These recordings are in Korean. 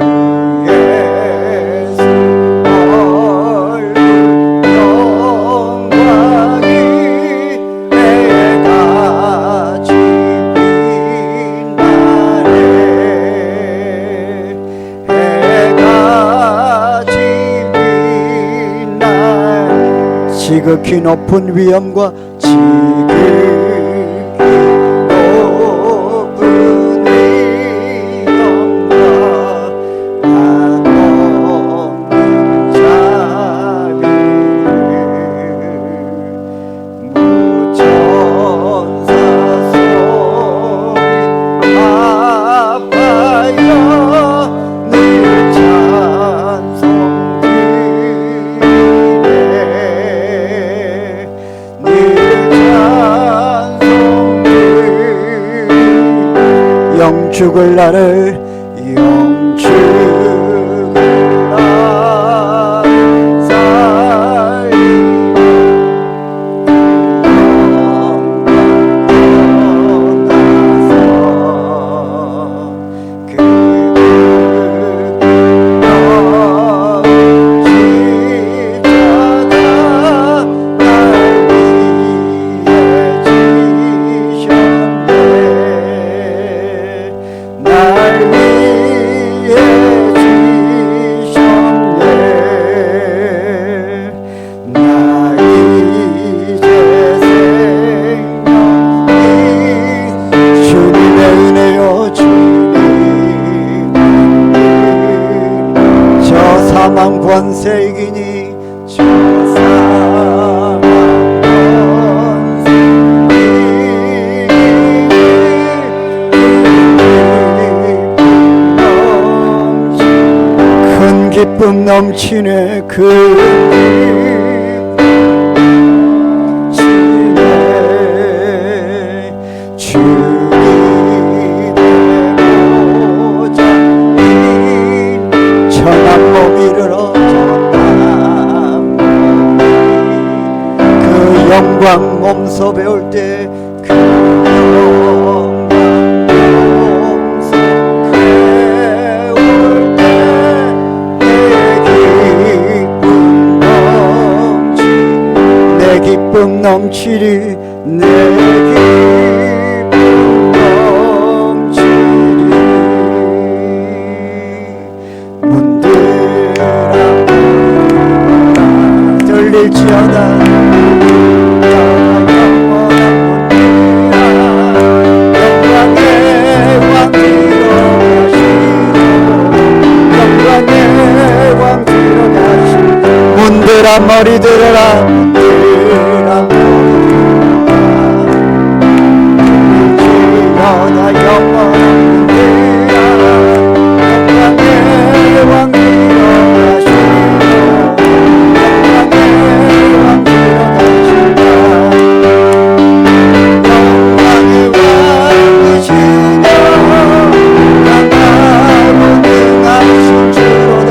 예수 얼굴 영광이 해같이 빛나네 해같이 빛나네 지극히 높은 위엄과 지극히 높은 위엄과 한없는 자비를 무천사 소리 아파여 늘 영축을 나를 영축을 나를 살리며 그 사망 권세 이기니 저 사망 권세 큰 기쁨 넘치네 큰 기쁨 넘치네 주님의 보좌인 천한 몸 이르러 영광 몸소 배울 때 그 영광 몸소 배울 때 내 기쁨 넘치리 내 기쁨 넘치리 문들아 들릴지어다 문들아 머리 들어라 문들아 지어다 영원한 문들아 영광의 왕 들어가시고 영광의 왕 들어가시다 영광의 왕이시다 강하고 능하신 주로다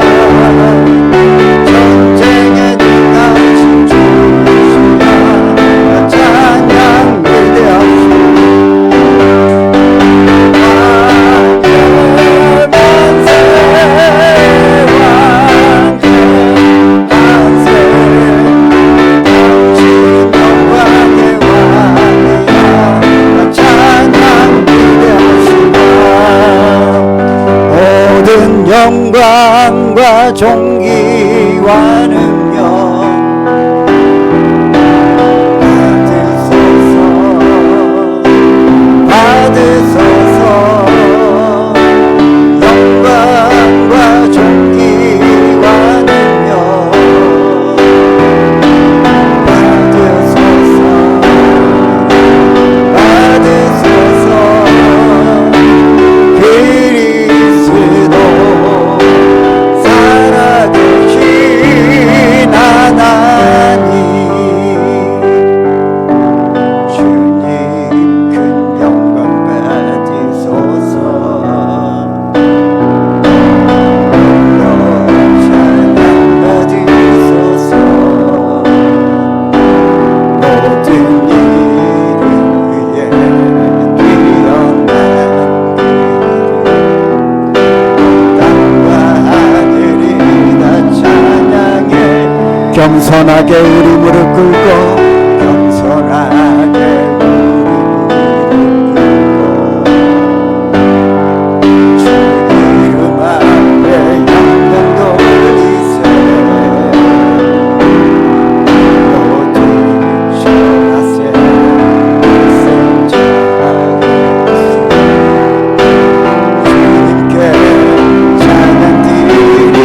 영광과 존귀와 능력 받으소서 영광과 존귀와 능력 받으소서 그리스도 살아계신 하나님 주님 큰 영광 받으소서 겸손하게 우리 무릎 꿇고 겸손하게 우리 무릎 꿇고 주 이름 앞에 영광 돌리세 모두 전하세 주님께 찬양 드리리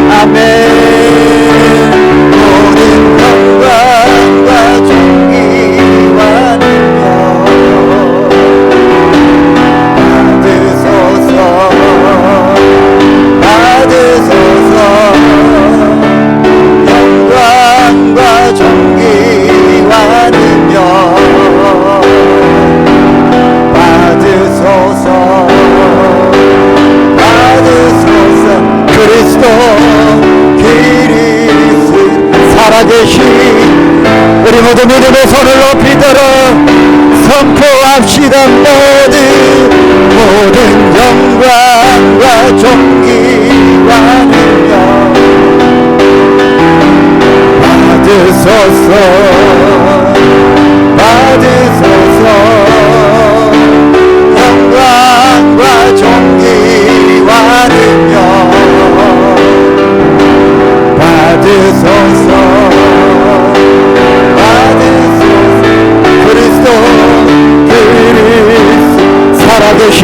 아멘. 모든 영광과 존귀와 능력 받으소서 받으소서 영광과 존귀와 능력 받으소서 받으소서 그리스도 그리스도 살아계신 우리 모두 믿음의 손을 높이 들어 선포합시다. 모든 영광과 존귀와 능력 받으소서 받으소서 영광과 존귀와 능력 받으소서 받으소서 그리스도 살아계신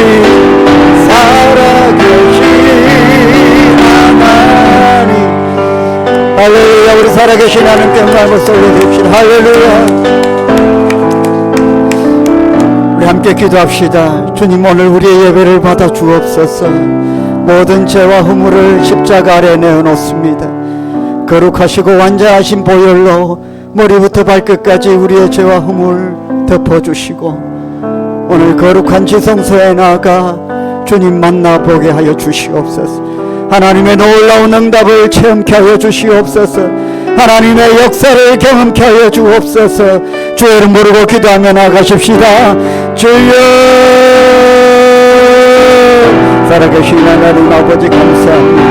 하나님 할렐루야. 우리 살아계신 하나님께 영광을 올려드립시다. 할렐루야. 우리 함께 기도합시다. 주님 오늘 우리의 예배를 받아 주옵소서. 모든 죄와 허물을 십자가 아래 내어놓습니다. 거룩하시고 완전하신 보혈로 머리부터 발끝까지 우리의 죄와 허물 덮어주시고 오늘 거룩한 지성소에 나아가 주님 만나보게 하여 주시옵소서. 하나님의 놀라운 응답을 체험케 하여 주시옵소서. 하나님의 역사를 경험케 하여 주옵소서. 주의 이름 부르고 기도하며 나가십시다. 주여 살아계신 하나님 아버지 감사합니다.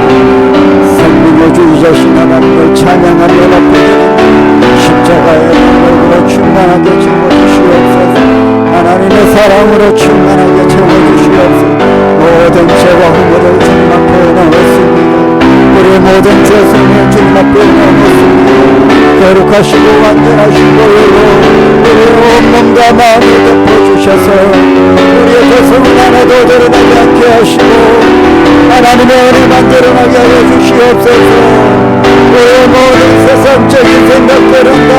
생명의 주이자신 하나님을 찬양하며 높여드립니다. 십자가의 능력으로 충만하게 채워주시옵소서. 하나님의 사랑으로 충만하게 채워주시옵소서. 모든 죄와 허물을 주님 앞에 넣었습니다. 우리의 모든 죄성을 주님 앞에 넣었습니다. 거룩하시고 완전하신 보혈로 우리의 온몸과 마음을 덮어주셔서 우리의 죄성을 하나도 드러나지 않게 하시고 하나님의 은혜만 드러나게 하여 주시옵소서. 우리의 모든 세상적인 생각들은 다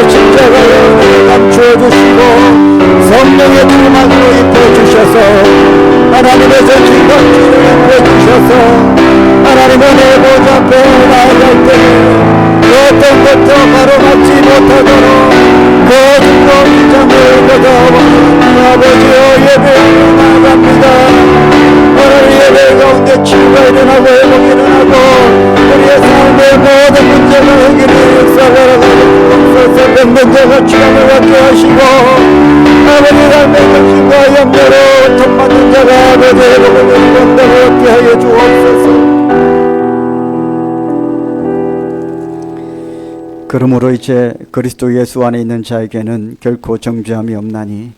십자가의 은혜를 감추어주시고 성령의 주막으로 입혀주셔서 하나님의 전진과 주를 입혀주셔서 하나님의 내 보좌 앞에 나아갈 때 어떤 것도 가로막지 못하도록 거듭과 기장을 걷어버리는 아버지여 예배를 나아갑니다. 오늘 예배 가운데 치유가 일어나고 회복이 일어나고 우리의 삶의 모든 문제가 해결이 역사하라고 주옵소서. 병든자가 치유를 받게 하시고 아버지 삶의 정신과 염려로 고통받는 자가 아버지 회복을 이룬다고 얻게 하여 주옵소서. 그러므로 이제 그리스도 예수 안에 있는 자에게는 결코 정죄함이 없나니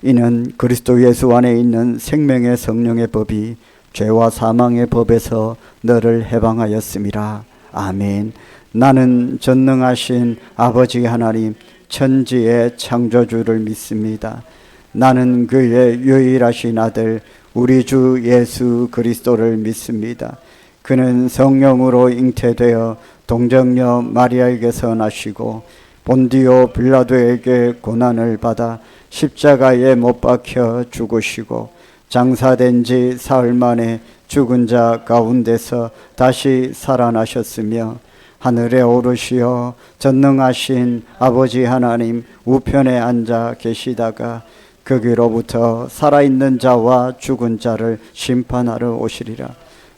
이는 그리스도 예수 안에 있는 생명의 성령의 법이 죄와 사망의 법에서 너를 해방하였음이라. 아멘. 나는 전능하신 아버지 하나님 천지의 창조주를 믿습니다. 나는 그의 유일하신 아들 우리 주 예수 그리스도를 믿습니다. 그는 성령으로 잉태되어 동정녀 마리아에게서 나시고 본디오 빌라도에게 고난을 받아 십자가에 못 박혀 죽으시고 장사된 지 사흘 만에 죽은 자 가운데서 다시 살아나셨으며 하늘에 오르시어 전능하신 아버지 하나님 우편에 앉아 계시다가 거기로부터 살아있는 자와 죽은 자를 심판하러 오시리라.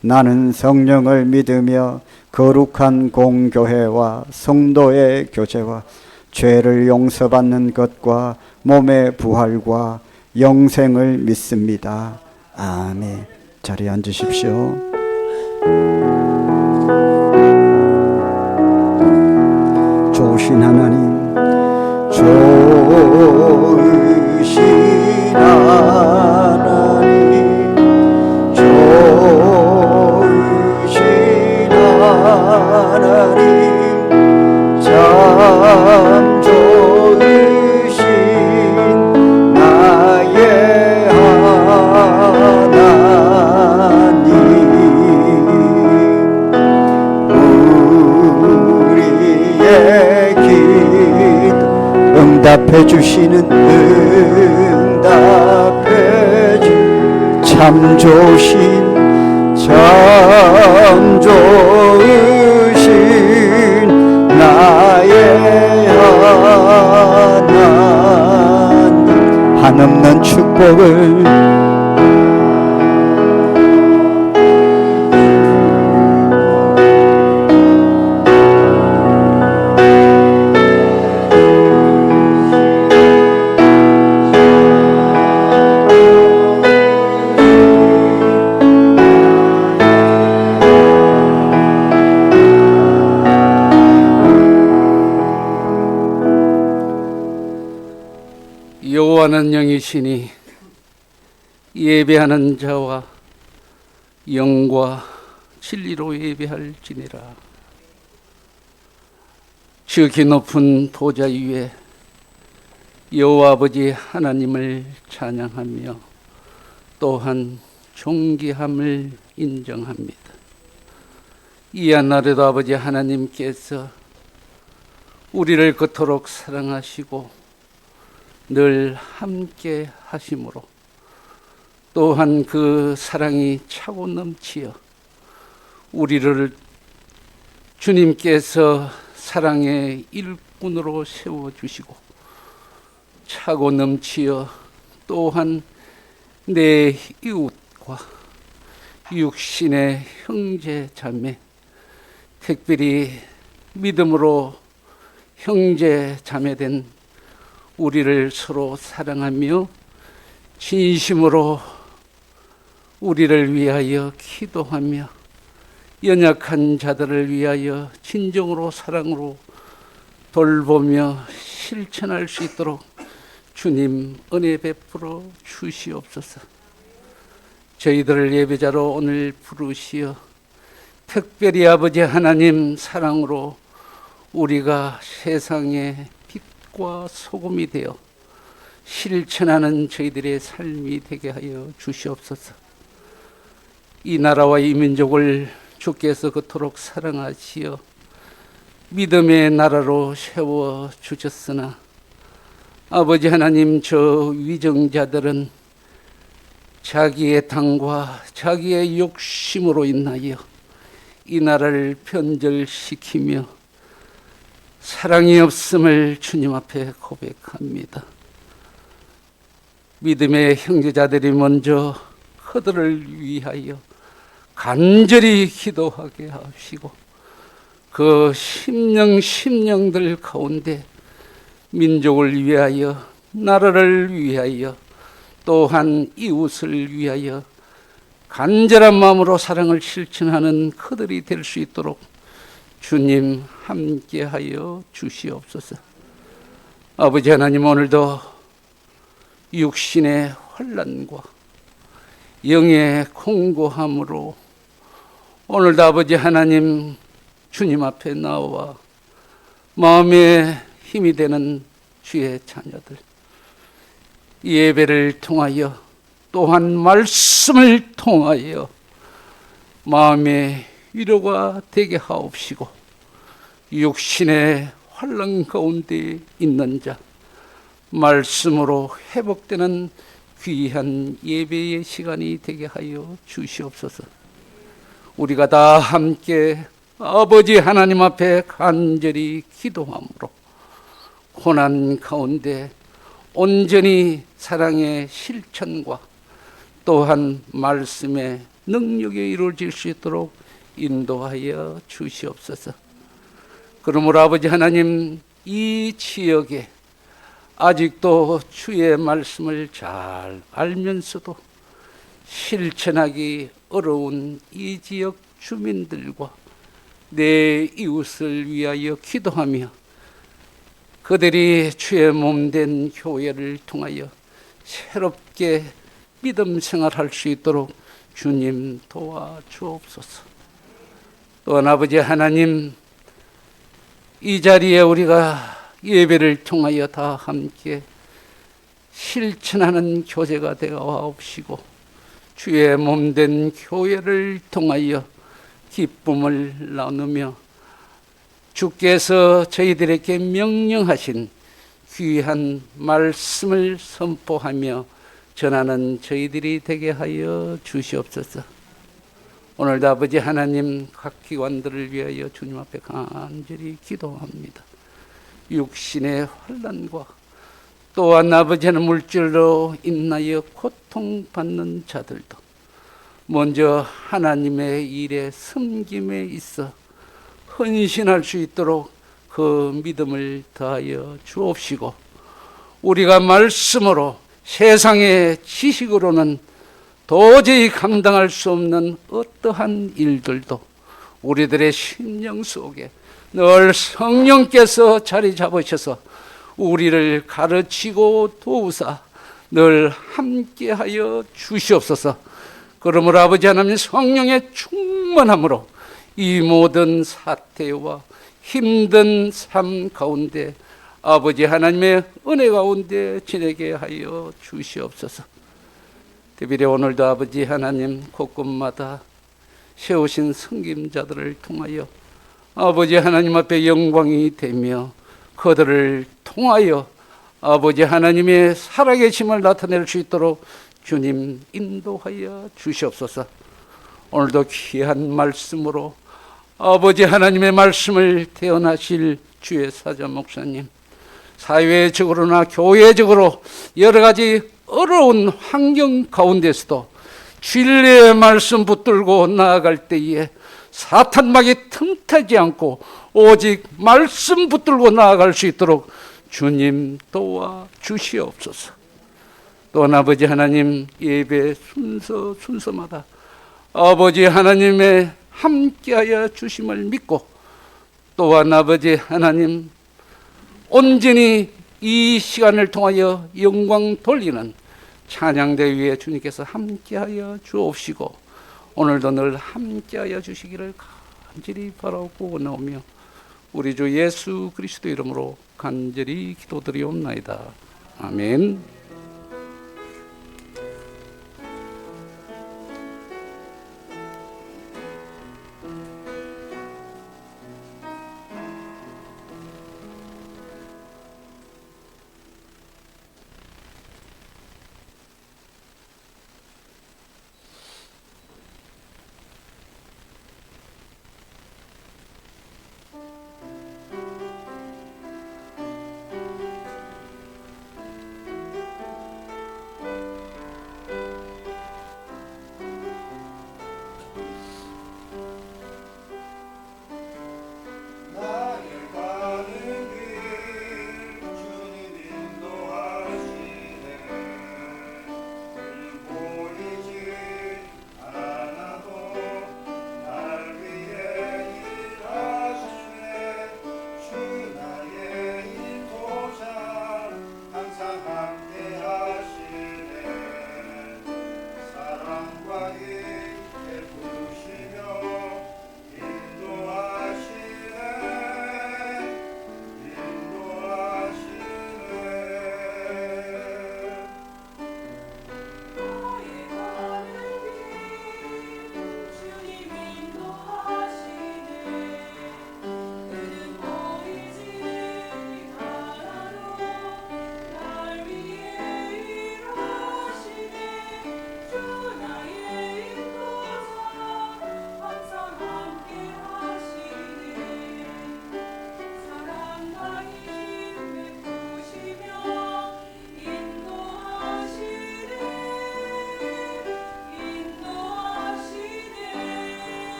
나는 성령을 믿으며 거룩한 공교회와 성도의 교제와 죄를 용서받는 것과 몸의 부활과 영생을 믿습니다. 아멘. 자리에 앉으십시오. 좋으신 하나님, 좋으신 하나님, 좋으신 하나님, 참 좋으신 나의 하나님, 우리의 기도 응답해 주시는, 응답해 주 참 좋으신, 참 좋으신 나의 하나님, 한없는 축복을 여호와는 영이시니 예배하는 자와 영과 진리로 예배할지니라. 지극히 높은 보좌 위에 여호와 아버지 하나님을 찬양하며 또한 존귀함을 인정합니다. 이 한날에도 아버지 하나님께서 우리를 그토록 사랑하시고 늘 함께 하심으로 또한 그 사랑이 차고 넘치어 우리를 주님께서 사랑의 일꾼으로 세워주시고 차고 넘치어 또한 내 이웃과 육신의 형제 자매, 특별히 믿음으로 형제 자매된 우리를 서로 사랑하며 진심으로 우리를 위하여 기도하며 연약한 자들을 위하여 진정으로 사랑으로 돌보며 실천할 수 있도록 주님 은혜 베풀어 주시옵소서. 저희들을 예배자로 오늘 부르시어 특별히 아버지 하나님 사랑으로 우리가 세상의 빛과 소금이 되어 실천하는 저희들의 삶이 되게 하여 주시옵소서. 이 나라와 이 민족을 주께서 그토록 사랑하시어 믿음의 나라로 세워 주셨으나 아버지 하나님, 저 위정자들은 자기의 당과 자기의 욕심으로 인하여 이 나라를 변절시키며 사랑이 없음을 주님 앞에 고백합니다. 믿음의 형제자들이 먼저 그들을 위하여 간절히 기도하게 하시고 그 심령들 가운데 민족을 위하여, 나라를 위하여, 또한 이웃을 위하여 간절한 마음으로 사랑을 실천하는 그들이 될 수 있도록 주님 함께하여 주시옵소서. 아버지 하나님, 오늘도 육신의 환난과 영의 공고함으로 오늘도 아버지 하나님 주님 앞에 나와 마음의 힘이 되는 주의 자녀들, 예배를 통하여 또한 말씀을 통하여 마음의 위로가 되게 하옵시고 육신의 환난 가운데 있는 자 말씀으로 회복되는 귀한 예배의 시간이 되게 하여 주시옵소서. 우리가 다 함께 아버지 하나님 앞에 간절히 기도함으로 고난 가운데 온전히 사랑의 실천과 또한 말씀의 능력이 이루어질 수 있도록 인도하여 주시옵소서. 그러므로 아버지 하나님, 이 지역에 아직도 주의 말씀을 잘 알면서도 실천하기 어려운 이 지역 주민들과 내 이웃을 위하여 기도하며 그들이 주의 몸된 교회를 통하여 새롭게 믿음 생활할 수 있도록 주님 도와주옵소서. 또한 아버지 하나님, 이 자리에 우리가 예배를 통하여 다 함께 실천하는 교제가 되어옵시고 주의 몸된 교회를 통하여 기쁨을 나누며 주께서 저희들에게 명령하신 귀한 말씀을 선포하며 전하는 저희들이 되게 하여 주시옵소서. 오늘도 아버지 하나님, 각 기관들을 위하여 주님 앞에 간절히 기도합니다. 육신의 환난과 또한 아버지는 물질로 인하여 고통받는 자들도 먼저 하나님의 일에 섬김에 있어 헌신할 수 있도록 그 믿음을 더하여 주옵시고, 우리가 말씀으로 세상의 지식으로는 도저히 감당할 수 없는 어떠한 일들도 우리들의 심령 속에 늘 성령께서 자리 잡으셔서 우리를 가르치고 도우사 늘 함께하여 주시옵소서. 그러므로 아버지 하나님, 성령의 충만함으로 이 모든 사태와 힘든 삶 가운데 아버지 하나님의 은혜 가운데 지내게 하여 주시옵소서. 특별히 오늘도 아버지 하나님, 곳곳마다 세우신 섬김자들을 통하여 아버지 하나님 앞에 영광이 되며 그들을 통하여 아버지 하나님의 살아계심을 나타낼 수 있도록 주님 인도하여 주시옵소서. 오늘도 귀한 말씀으로 아버지 하나님의 말씀을 태어나실 주의 사자 목사님, 사회적으로나 교회적으로 여러 가지 어려운 환경 가운데서도 진리의 말씀 붙들고 나아갈 때에 사탄막이 틈타지 않고 오직 말씀 붙들고 나아갈 수 있도록 주님 도와주시옵소서. 또한 아버지 하나님, 예배 순서마다 아버지 하나님의 함께하여 주심을 믿고, 또한 아버지 하나님, 온전히 이 시간을 통하여 영광 돌리는 찬양대 위에 주님께서 함께하여 주옵시고 오늘도 늘 함께하여 주시기를 간절히 바라고 나오며 우리 주 예수 그리스도 이름으로 간절히 기도드리옵나이다. 아멘.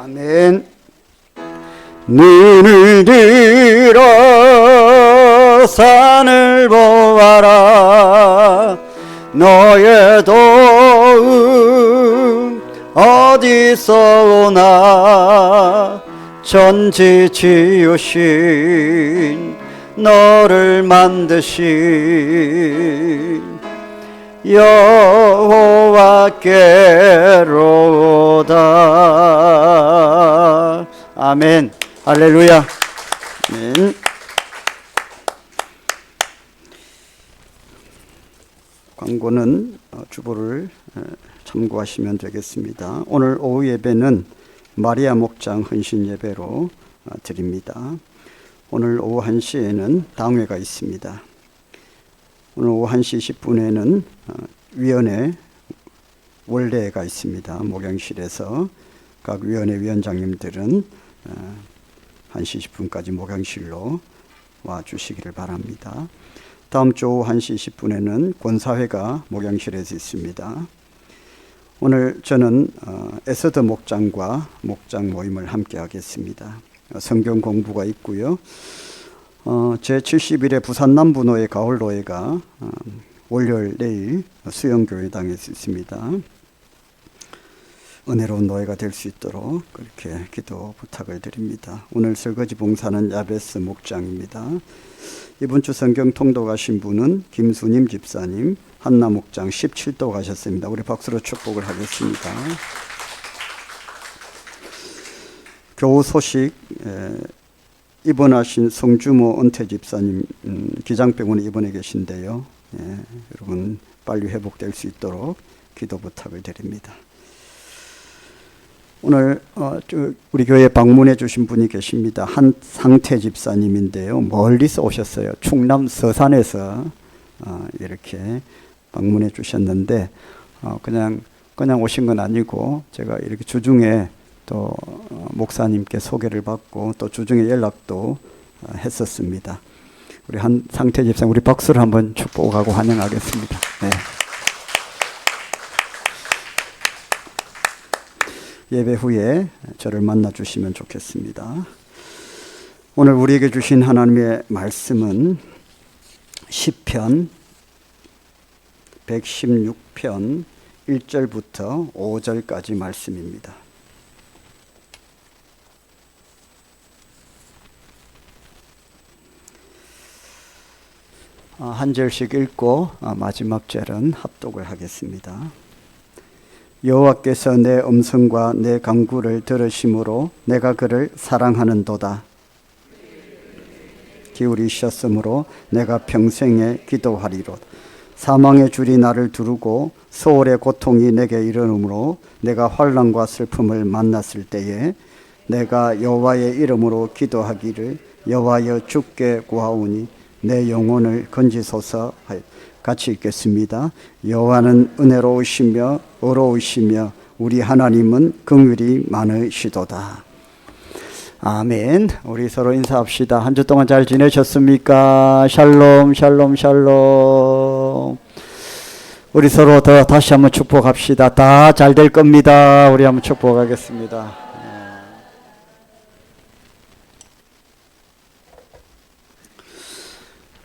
아멘. 눈을 들어 산을 보아라. 너의 도움 어디서 오나. 전지 지으신 너를 만드신 여호와께로다. 아멘. 할렐루야. 아멘. 광고는 주보를 참고하시면 되겠습니다. 오늘 오후 예배는 마리아 목장 헌신 예배로 드립니다. 오늘 오후 1시에는 당회가 있습니다. 오늘 오후 1시 10분에는 위원회 원례가 있습니다. 목양실에서 각 위원회 위원장님들은 1시 10분까지 목양실로 와주시기를 바랍니다. 다음 주 오후 1시 10분에는 권사회가 목양실에서 있습니다. 오늘 저는 에서더 목장과 목장 모임을 함께 하겠습니다. 성경 공부가 있고요. 제71회 부산 남부노회 가을노회가 월요일 내일 수영교회당에서 있습니다. 은혜로운 노회가 될 수 있도록 그렇게 기도 부탁을 드립니다. 오늘 설거지 봉사는 야베스 목장입니다. 이번 주 성경 통도 가신 분은 김수님 집사님, 한나 목장 17도 가셨습니다. 우리 박수로 축복을 하겠습니다. 교우 소식, 입원하신 성주모 은퇴 집사님 기장병원에 입원해 계신데요. 여러분 빨리 회복될 수 있도록 기도 부탁을 드립니다. 오늘 우리 교회에 방문해 주신 분이 계십니다. 한상태 집사님인데요. 멀리서 오셨어요. 충남 서산에서 이렇게 방문해 주셨는데 그냥 오신 건 아니고 제가 이렇게 주중에 또 목사님께 소개를 받고 또 주중에 연락도 했었습니다. 우리 한상태 집사님, 우리 박수를 한번 축복하고 환영하겠습니다. 네. 예배 후에 저를 만나 주시면 좋겠습니다. 오늘 우리에게 주신 하나님의 말씀은 시편 116편 1절부터 5절까지 말씀입니다. 한 절씩 읽고 마지막 절은 합독을 하겠습니다. 여호와께서 내 음성과 내 간구를 들으심으로 내가 그를 사랑하는도다. 기울이셨으므로 내가 평생에 기도하리로다. 사망의 줄이 나를 두르고 소홀의 고통이 내게 이르므로 내가 환난과 슬픔을 만났을 때에 내가 여호와의 이름으로 기도하기를 여호와여 주께 구하오니 내 영혼을 건지소서 하여 같이 읽겠습니다. 여호와는 은혜로우시며 의로우시며 우리 하나님은 긍휼이 많으시도다. 아멘. 우리 서로 인사합시다. 한 주 동안 잘 지내셨습니까? 샬롬 샬롬 샬롬. 우리 서로 더 다시 한번 축복합시다. 다 잘 될 겁니다. 우리 한번 축복하겠습니다.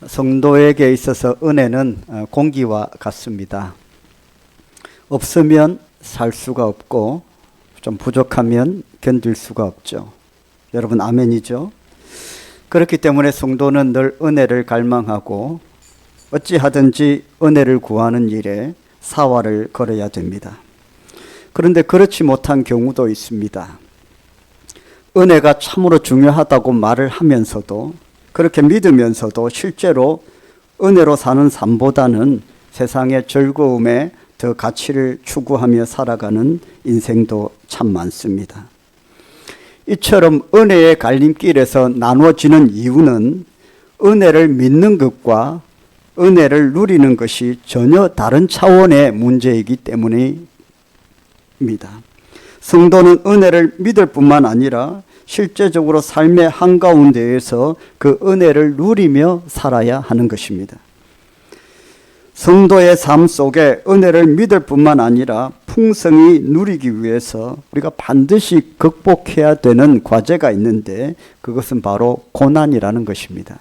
성도에게 있어서 은혜는 공기와 같습니다. 없으면 살 수가 없고 좀 부족하면 견딜 수가 없죠. 여러분 아멘이죠? 그렇기 때문에 성도는 늘 은혜를 갈망하고 어찌하든지 은혜를 구하는 일에 사활을 걸어야 됩니다. 그런데 그렇지 못한 경우도 있습니다. 은혜가 참으로 중요하다고 말을 하면서도 그렇게 믿으면서도 실제로 은혜로 사는 삶보다는 세상의 즐거움에 더 가치를 추구하며 살아가는 인생도 참 많습니다. 이처럼 은혜의 갈림길에서 나누어지는 이유는 은혜를 믿는 것과 은혜를 누리는 것이 전혀 다른 차원의 문제이기 때문입니다. 성도는 은혜를 믿을 뿐만 아니라 실제적으로 삶의 한가운데에서 그 은혜를 누리며 살아야 하는 것입니다. 성도의 삶 속에 은혜를 믿을 뿐만 아니라 풍성히 누리기 위해서 우리가 반드시 극복해야 되는 과제가 있는데 그것은 바로 고난이라는 것입니다.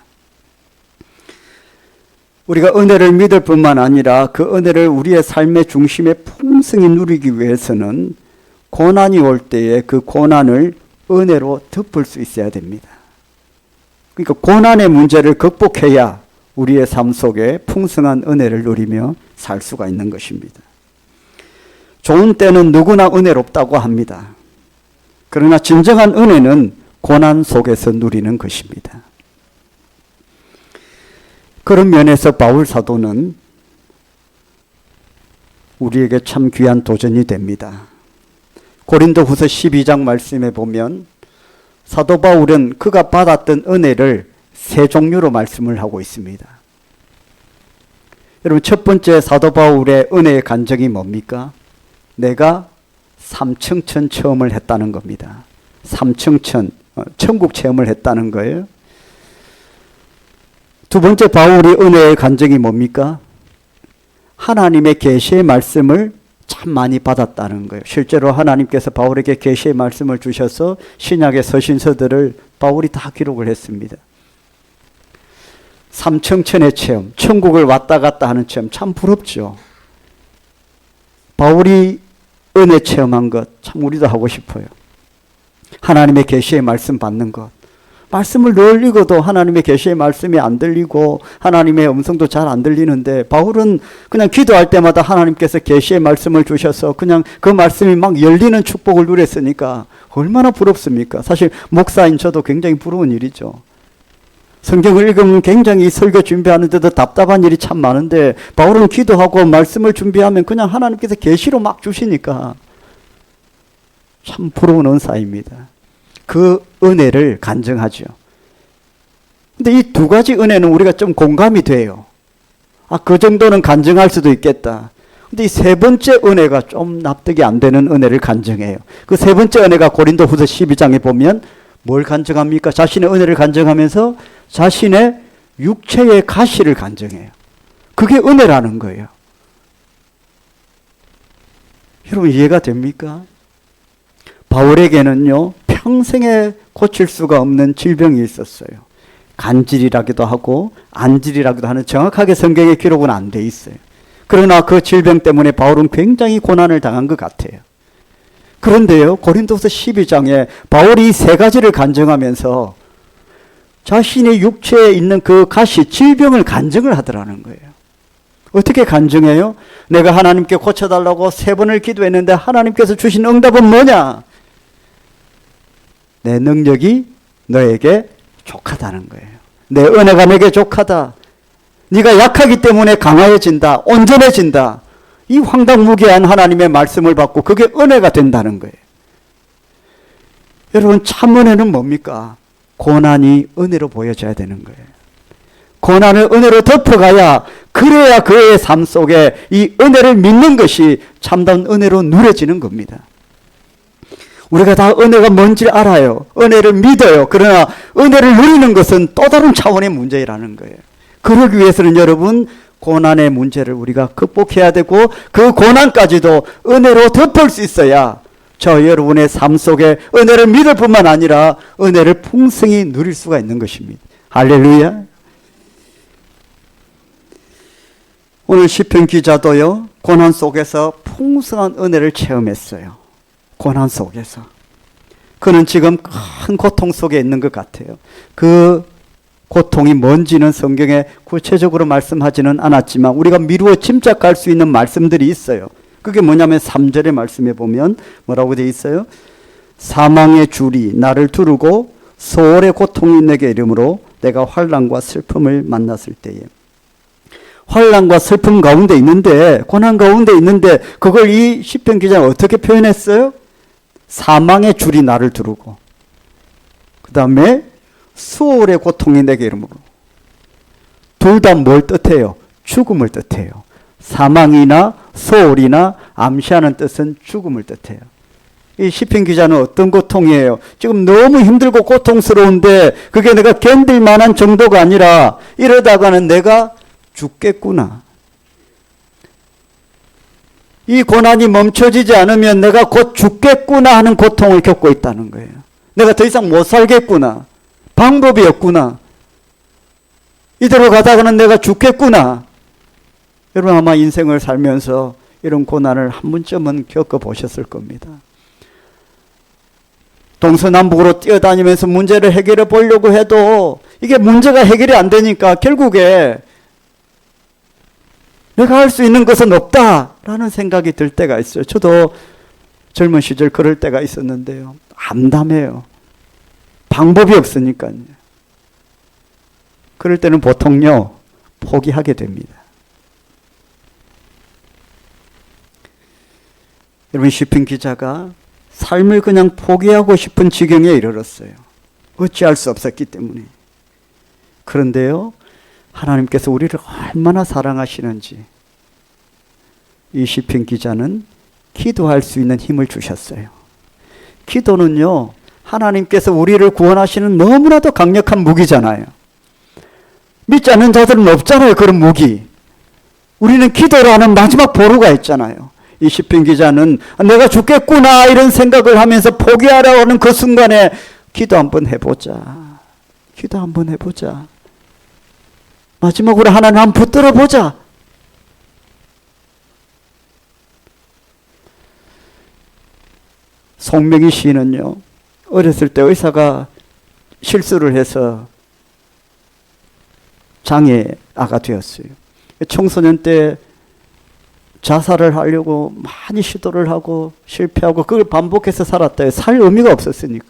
우리가 은혜를 믿을 뿐만 아니라 그 은혜를 우리의 삶의 중심에 풍성히 누리기 위해서는 고난이 올 때에 그 고난을 은혜로 덮을 수 있어야 됩니다. 그러니까 고난의 문제를 극복해야 우리의 삶 속에 풍성한 은혜를 누리며 살 수가 있는 것입니다. 좋은 때는 누구나 은혜롭다고 합니다. 그러나 진정한 은혜는 고난 속에서 누리는 것입니다. 그런 면에서 바울 사도는 우리에게 참 귀한 도전이 됩니다. 고린도후서 12장 말씀에 보면 사도 바울은 그가 받았던 은혜를 세 종류로 말씀을 하고 있습니다. 여러분, 첫 번째 사도 바울의 은혜의 간증이 뭡니까? 내가 삼층천 체험을 했다는 겁니다. 삼층천, 천국 체험을 했다는 거예요. 두 번째 바울의 은혜의 간증이 뭡니까? 하나님의 계시의 말씀을 참 많이 받았다는 거예요. 실제로 하나님께서 바울에게 계시의 말씀을 주셔서 신약의 서신서들을 바울이 다 기록을 했습니다. 삼층천의 체험, 천국을 왔다 갔다 하는 체험, 참 부럽죠. 바울이 은혜 체험한 것 참 우리도 하고 싶어요. 하나님의 계시의 말씀 받는 것. 말씀을 늘 읽어도 하나님의 계시의 말씀이 안 들리고 하나님의 음성도 잘 안 들리는데 바울은 그냥 기도할 때마다 하나님께서 계시의 말씀을 주셔서 그냥 그 말씀이 막 열리는 축복을 누렸으니까 얼마나 부럽습니까? 사실 목사인 저도 굉장히 부러운 일이죠. 성경을 읽으면 굉장히 설교 준비하는데도 답답한 일이 참 많은데 바울은 기도하고 말씀을 준비하면 그냥 하나님께서 계시로 막 주시니까 참 부러운 은사입니다. 그 은혜를 간증하죠. 근데 이 두 가지 은혜는 우리가 좀 공감이 돼요. 그 정도는 간증할 수도 있겠다. 근데 이 세 번째 은혜가 좀 납득이 안 되는 은혜를 간증해요. 그 세 번째 은혜가 고린도후서 12장에 보면 뭘 간증합니까? 자신의 은혜를 간증하면서 자신의 육체의 가시를 간증해요. 그게 은혜라는 거예요. 여러분, 이해가 됩니까? 바울에게는요, 평생에 고칠 수가 없는 질병이 있었어요. 간질이라기도 하고 안질이라기도 하는 정확하게 성경에 기록은 안 돼 있어요. 그러나 그 질병 때문에 바울은 굉장히 고난을 당한 것 같아요. 그런데요, 고린도서 12장에 바울이 세 가지를 간증하면서 자신의 육체에 있는 그 가시, 질병을 간증을 하더라는 거예요. 어떻게 간증해요? 내가 하나님께 고쳐달라고 3번을 기도했는데 하나님께서 주신 응답은 뭐냐? 내 능력이 너에게 족하다는 거예요. 내 은혜가 내게 족하다. 네가 약하기 때문에 강화해진다. 온전해진다. 이 황당무계한 하나님의 말씀을 받고 그게 은혜가 된다는 거예요. 여러분, 참 은혜는 뭡니까? 고난이 은혜로 보여져야 되는 거예요. 고난을 은혜로 덮어가야, 그래야 그의 삶 속에 이 은혜를 믿는 것이 참다운 은혜로 누려지는 겁니다. 우리가 다 은혜가 뭔지 알아요. 은혜를 믿어요. 그러나 은혜를 누리는 것은 또 다른 차원의 문제라는 거예요. 그러기 위해서는 여러분, 고난의 문제를 우리가 극복해야 되고 그 고난까지도 은혜로 덮을 수 있어야 저 여러분의 삶 속에 은혜를 믿을 뿐만 아니라 은혜를 풍성히 누릴 수가 있는 것입니다. 할렐루야. 오늘 시편 기자도요, 고난 속에서 풍성한 은혜를 체험했어요. 고난 속에서. 그는 지금 큰 고통 속에 있는 것 같아요. 그 고통이 뭔지는 성경에 구체적으로 말씀하지는 않았지만 우리가 미루어 짐작할 수 있는 말씀들이 있어요. 그게 뭐냐면 3절의 말씀에 보면 뭐라고 되어 있어요? 사망의 줄이 나를 두르고 소홀의 고통이 내게 이르므로 내가 환난과 슬픔을 만났을 때에. 환난과 슬픔 가운데 있는데, 고난 가운데 있는데 그걸 이 시편 기자는 어떻게 표현했어요? 사망의 줄이 나를 두르고, 그 다음에 수월의 고통이 내게 이르므로. 둘 다 뭘 뜻해요? 죽음을 뜻해요. 사망이나 소홀이나 암시하는 뜻은 죽음을 뜻해요. 이 시편 기자는 어떤 고통이에요? 지금 너무 힘들고 고통스러운데 그게 내가 견딜 만한 정도가 아니라 이러다가는 내가 죽겠구나. 이 고난이 멈춰지지 않으면 내가 곧 죽겠구나 하는 고통을 겪고 있다는 거예요. 내가 더 이상 못 살겠구나. 방법이 없구나. 이대로 가다가는 내가 죽겠구나. 여러분 아마 인생을 살면서 이런 고난을 한 번쯤은 겪어보셨을 겁니다. 동서남북으로 뛰어다니면서 문제를 해결해 보려고 해도 이게 문제가 해결이 안 되니까 결국에 내가 할 수 있는 것은 없다라는 생각이 들 때가 있어요. 저도 젊은 시절 그럴 때가 있었는데요. 암담해요. 방법이 없으니까요. 그럴 때는 보통요, 포기하게 됩니다. 여러분, 시편 기자가 삶을 그냥 포기하고 싶은 지경에 이르렀어요. 어찌할 수 없었기 때문에. 그런데요, 하나님께서 우리를 얼마나 사랑하시는지 이 시편 기자는 기도할 수 있는 힘을 주셨어요. 기도는요, 하나님께서 우리를 구원하시는 너무나도 강력한 무기잖아요. 믿지 않는 자들은 없잖아요, 그런 무기. 우리는 기도라는 마지막 보루가 있잖아요. 이 시편 기자는 내가 죽겠구나 이런 생각을 하면서 포기하려고 하는 그 순간에 기도 한번 해보자. 기도 한번 해보자. 마지막으로 하나님 한번 붙들어 보자. 송명희 시인은요, 어렸을 때 의사가 실수를 해서 장애아가 되었어요. 청소년 때 자살을 하려고 많이 시도를 하고 실패하고 그걸 반복해서 살았다. 살 의미가 없었으니까.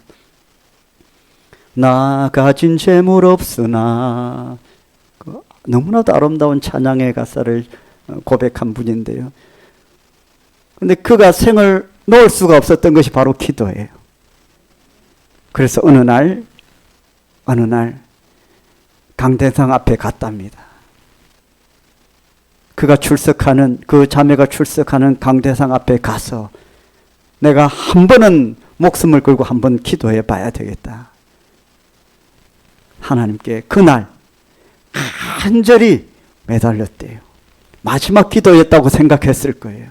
나 가진 재물 없으나, 너무나도 아름다운 찬양의 가사를 고백한 분인데요. 근데 그가 생을 놓을 수가 없었던 것이 바로 기도예요. 그래서 어느 날 강대상 앞에 갔답니다. 그 자매가 출석하는 강대상 앞에 가서 내가 한 번은 목숨을 걸고 한 번 기도해 봐야 되겠다. 하나님께 그날 간절히 매달렸대요. 마지막 기도였다고 생각했을 거예요.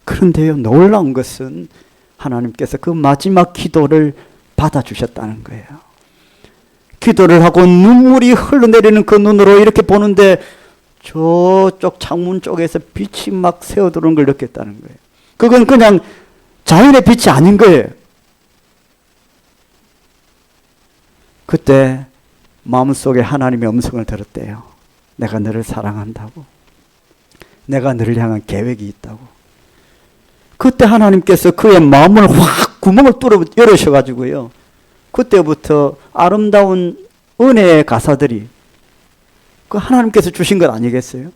그런데요, 놀라운 것은 하나님께서 그 마지막 기도를 받아주셨다는 거예요. 기도를 하고 눈물이 흘러내리는 그 눈으로 이렇게 보는데 저쪽 창문 쪽에서 빛이 막 새어들어오는 걸 느꼈다는 거예요. 그건 그냥 자연의 빛이 아닌 거예요. 그때 마음속에 하나님의 음성을 들었대요. 내가 너를 사랑한다고. 내가 너를 향한 계획이 있다고. 그때 하나님께서 그의 마음을 확 구멍을 뚫어 열으셔가지고요. 그때부터 아름다운 은혜의 가사들이 그 하나님께서 주신 것 아니겠어요?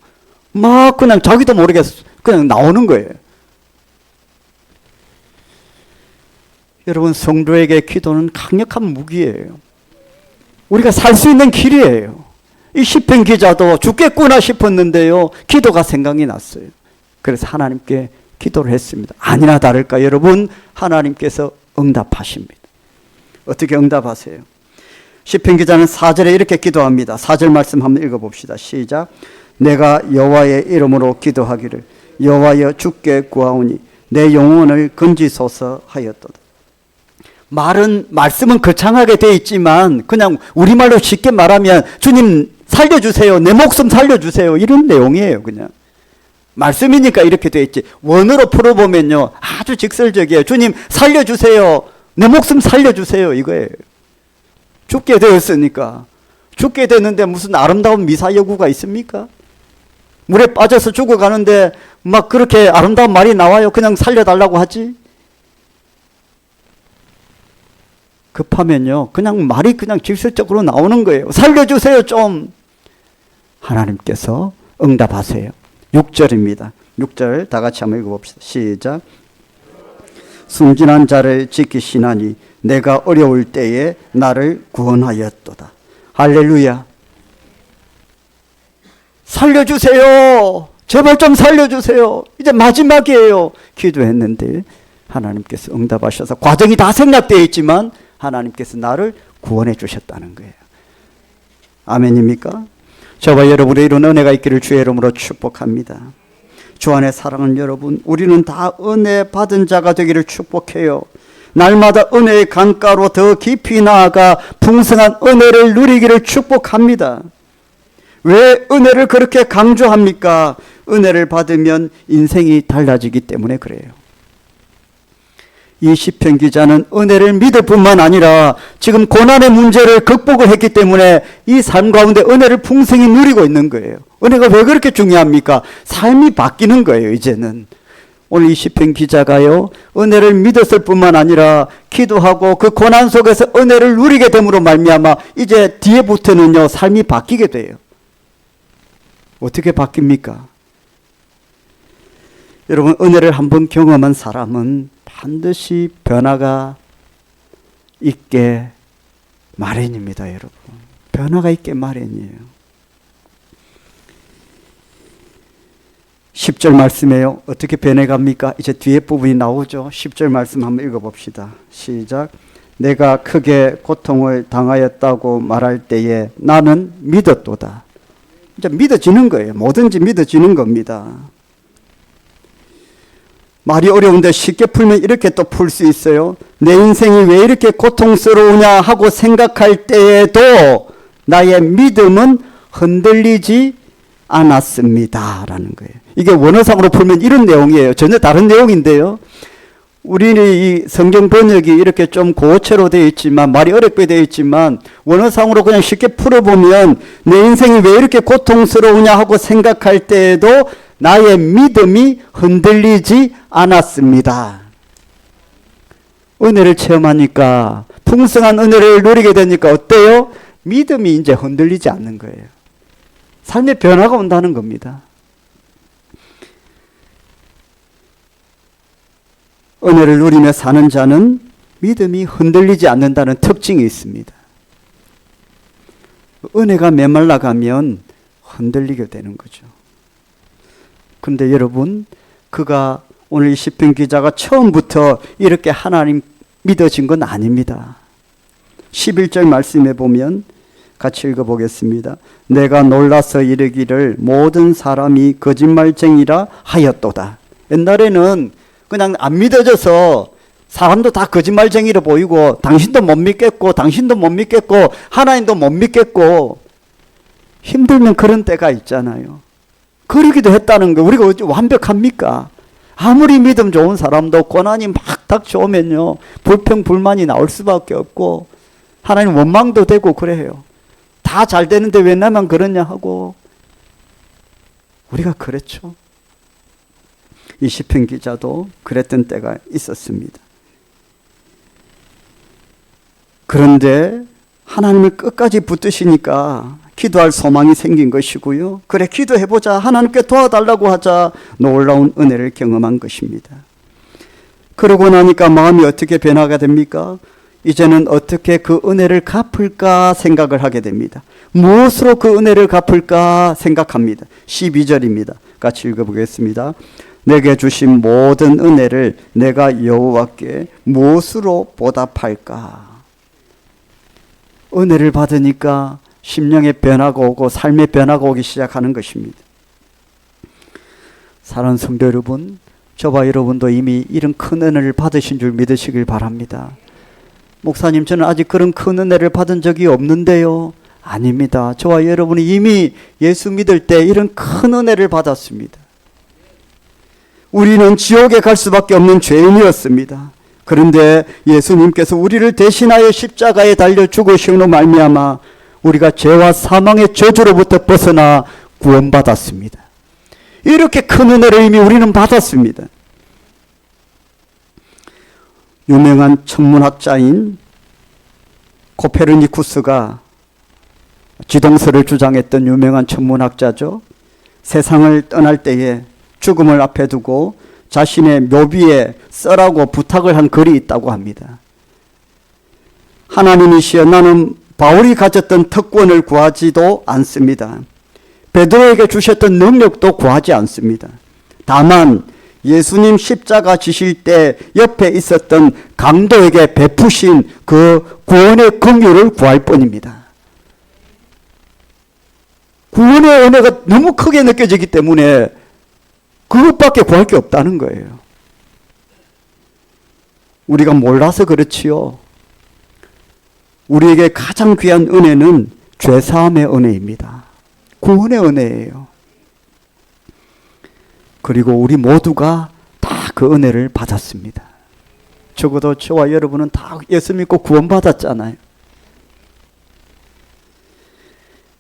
막 그냥 자기도 모르게 그냥 나오는 거예요. 여러분, 성도에게 기도는 강력한 무기예요. 우리가 살 수 있는 길이에요. 이 시편 기자도 죽겠구나 싶었는데요, 기도가 생각이 났어요. 그래서 하나님께 기도를 했습니다. 아니나 다를까 여러분, 하나님께서 응답하십니다. 어떻게 응답하세요? 시편 기자는 4절에 이렇게 기도합니다. 4절 말씀 한번 읽어봅시다. 시작. 내가 여호와의 이름으로 기도하기를 여호와여 주께 구하오니 내 영혼을 건지소서 하였도다. 말씀은 거창하게 되어 있지만 그냥 우리말로 쉽게 말하면 주님 살려주세요. 내 목숨 살려주세요. 이런 내용이에요. 그냥 말씀이니까 이렇게 되어 있지. 원어로 풀어보면요, 아주 직설적이에요. 주님 살려주세요. 내 목숨 살려주세요. 이거예요. 죽게 되었으니까. 죽게 됐는데 무슨 아름다운 미사여구가 있습니까? 물에 빠져서 죽어가는데 막 그렇게 아름다운 말이 나와요. 그냥 살려달라고 하지. 급하면요, 그냥 말이 그냥 질서적으로 나오는 거예요. 살려주세요 좀. 하나님께서 응답하세요. 6절입니다. 6절 다 같이 한번 읽어봅시다. 시작. 순진한 자를 지키시나니 내가 어려울 때에 나를 구원하였도다. 할렐루야. 살려주세요. 제발 좀 살려주세요. 이제 마지막이에요. 기도했는데 하나님께서 응답하셔서 과정이 다 생략되어 있지만 하나님께서 나를 구원해 주셨다는 거예요. 아멘입니까? 저와 여러분의 이런 은혜가 있기를 주의 이름으로 축복합니다. 주 안에 사랑하는 여러분, 우리는 다 은혜 받은 자가 되기를 축복해요. 날마다 은혜의 강가로 더 깊이 나아가 풍성한 은혜를 누리기를 축복합니다. 왜 은혜를 그렇게 강조합니까? 은혜를 받으면 인생이 달라지기 때문에 그래요. 이 시편 기자는 은혜를 믿을 뿐만 아니라 지금 고난의 문제를 극복을 했기 때문에 이 삶 가운데 은혜를 풍성히 누리고 있는 거예요. 은혜가 왜 그렇게 중요합니까? 삶이 바뀌는 거예요, 이제는. 오늘 이 시편 기자가요, 은혜를 믿었을 뿐만 아니라 기도하고 그 고난 속에서 은혜를 누리게 됨으로 말미암아 이제 뒤에부터는요, 삶이 바뀌게 돼요. 어떻게 바뀝니까? 여러분, 은혜를 한번 경험한 사람은 반드시 변화가 있게 마련입니다, 여러분. 변화가 있게 마련이에요. 10절 말씀이에요. 어떻게 변해갑니까? 이제 뒤에 부분이 나오죠. 10절 말씀 한번 읽어봅시다. 시작. 내가 크게 고통을 당하였다고 말할 때에 나는 믿었도다. 이제 믿어지는 거예요. 뭐든지 믿어지는 겁니다. 말이 어려운데 쉽게 풀면 이렇게 또 풀 수 있어요. 내 인생이 왜 이렇게 고통스러우냐 하고 생각할 때에도 나의 믿음은 흔들리지 않았습니다. 라는 거예요. 이게 원어상으로 풀면 이런 내용이에요. 전혀 다른 내용인데요. 우리는 이 성경 번역이 이렇게 좀 고어체로 되어 있지만, 말이 어렵게 되어 있지만, 원어상으로 그냥 쉽게 풀어보면 내 인생이 왜 이렇게 고통스러우냐 하고 생각할 때에도 나의 믿음이 흔들리지 않았습니다. 은혜를 체험하니까, 풍성한 은혜를 누리게 되니까 어때요? 믿음이 이제 흔들리지 않는 거예요. 삶의 변화가 온다는 겁니다. 은혜를 누리며 사는 자는 믿음이 흔들리지 않는다는 특징이 있습니다. 은혜가 메말라가면 흔들리게 되는 거죠. 그런데 여러분, 그가 오늘 이 시편 기자가 처음부터 이렇게 하나님 믿어진 건 아닙니다. 11절 말씀에 보면 같이 읽어보겠습니다. 내가 놀라서 이르기를 모든 사람이 거짓말쟁이라 하였도다. 옛날에는 그냥 안 믿어져서 사람도 다 거짓말쟁이로 보이고, 당신도 못 믿겠고, 당신도 못 믿겠고, 하나님도 못 믿겠고, 힘들면 그런 때가 있잖아요. 그러기도 했다는 거. 우리가 완벽합니까? 아무리 믿음 좋은 사람도 고난이 막 닥쳐오면요, 불평 불만이 나올 수밖에 없고, 하나님 원망도 되고 그래요. 다 잘 되는데 왜 나만 그러냐 하고. 우리가 그랬죠. 이 시편 기자도 그랬던 때가 있었습니다. 그런데 하나님을 끝까지 붙드시니까 기도할 소망이 생긴 것이고요. 그래, 기도해보자, 하나님께 도와달라고 하자, 놀라운 은혜를 경험한 것입니다. 그러고 나니까 마음이 어떻게 변화가 됩니까? 이제는 어떻게 그 은혜를 갚을까 생각을 하게 됩니다. 무엇으로 그 은혜를 갚을까 생각합니다. 12절입니다. 같이 읽어보겠습니다. 내게 주신 모든 은혜를 내가 여호와께 무엇으로 보답할까? 은혜를 받으니까 심령의 변화가 오고 삶의 변화가 오기 시작하는 것입니다. 사랑하는 성도 여러분, 저와 여러분도 이미 이런 큰 은혜를 받으신 줄 믿으시길 바랍니다. 목사님, 저는 아직 그런 큰 은혜를 받은 적이 없는데요. 아닙니다. 저와 여러분이 이미 예수 믿을 때 이런 큰 은혜를 받았습니다. 우리는 지옥에 갈 수밖에 없는 죄인이었습니다. 그런데 예수님께서 우리를 대신하여 십자가에 달려 죽으심으로 말미암아 우리가 죄와 사망의 저주로부터 벗어나 구원받았습니다. 이렇게 큰 은혜를 이미 우리는 받았습니다. 유명한 천문학자인 코페르니쿠스가 지동설을 주장했던 유명한 천문학자죠. 세상을 떠날 때에 죽음을 앞에 두고 자신의 묘비에 써라고 부탁을 한 글이 있다고 합니다. 하나님이시여, 나는 바울이 가졌던 특권을 구하지도 않습니다. 베드로에게 주셨던 능력도 구하지 않습니다. 다만 예수님 십자가 지실 때 옆에 있었던 강도에게 베푸신 그 구원의 긍휼을 구할 뿐입니다. 구원의 은혜가 너무 크게 느껴지기 때문에 그것밖에 구할 게 없다는 거예요. 우리가 몰라서 그렇지요. 우리에게 가장 귀한 은혜는 죄사함의 은혜입니다. 구원의 은혜예요. 그리고 우리 모두가 다 그 은혜를 받았습니다. 적어도 저와 여러분은 다 예수 믿고 구원받았잖아요.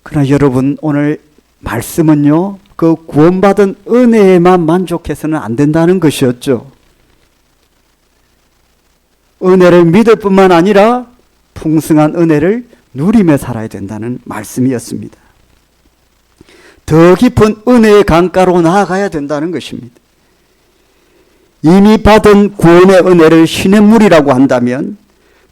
그러나 여러분, 오늘 말씀은요, 그 구원받은 은혜에만 만족해서는 안 된다는 것이었죠. 은혜를 믿을 뿐만 아니라 풍성한 은혜를 누리며 살아야 된다는 말씀이었습니다. 더 깊은 은혜의 강가로 나아가야 된다는 것입니다. 이미 받은 구원의 은혜를 시냇물이라고 한다면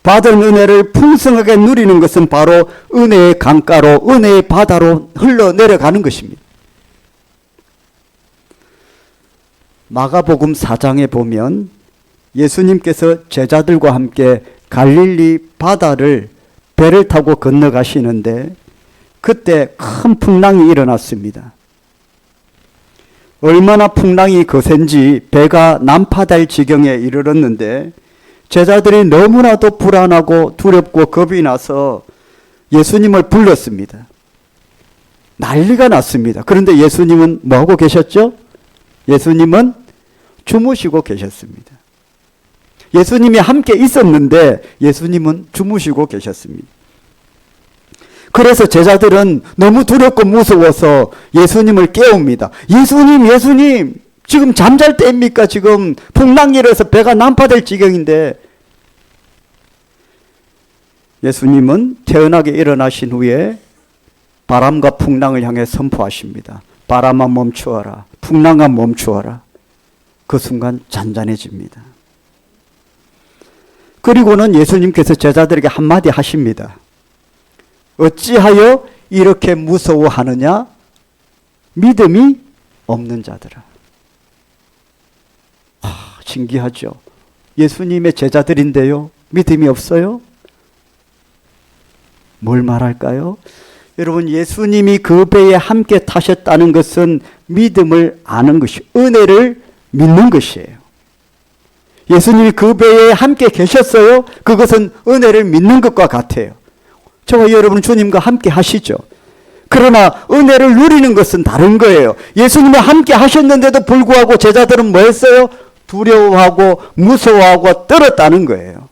받은 은혜를 풍성하게 누리는 것은 바로 은혜의 강가로, 은혜의 바다로 흘러내려가는 것입니다. 마가복음 4장에 보면 예수님께서 제자들과 함께 갈릴리 바다를 배를 타고 건너가시는데 그때 큰 풍랑이 일어났습니다. 얼마나 풍랑이 거센지 배가 난파될 지경에 이르렀는데 제자들이 너무나도 불안하고 두렵고 겁이 나서 예수님을 불렀습니다. 난리가 났습니다. 그런데 예수님은 뭐하고 계셨죠? 예수님은 주무시고 계셨습니다. 예수님이 함께 있었는데 예수님은 주무시고 계셨습니다. 그래서 제자들은 너무 두렵고 무서워서 예수님을 깨웁니다. 예수님, 지금 잠잘 때입니까? 지금 풍랑이 일어서 배가 난파될 지경인데. 예수님은 태연하게 일어나신 후에 바람과 풍랑을 향해 선포하십니다. 바람아 멈추어라. 풍랑아 멈추어라. 그 순간 잔잔해집니다. 그리고는 예수님께서 제자들에게 한마디 하십니다. 어찌하여 이렇게 무서워하느냐? 믿음이 없는 자들아. 신기하죠. 예수님의 제자들인데요, 믿음이 없어요? 뭘 말할까요? 여러분, 예수님이 그 배에 함께 타셨다는 것은 믿음을 아는 것이, 은혜를 믿는 것이에요. 예수님이 그 배에 함께 계셨어요? 그것은 은혜를 믿는 것과 같아요. 저와 여러분은 주님과 함께 하시죠. 그러나 은혜를 누리는 것은 다른 거예요. 예수님이 함께 하셨는데도 불구하고 제자들은 뭐 했어요? 두려워하고 무서워하고 떨었다는 거예요.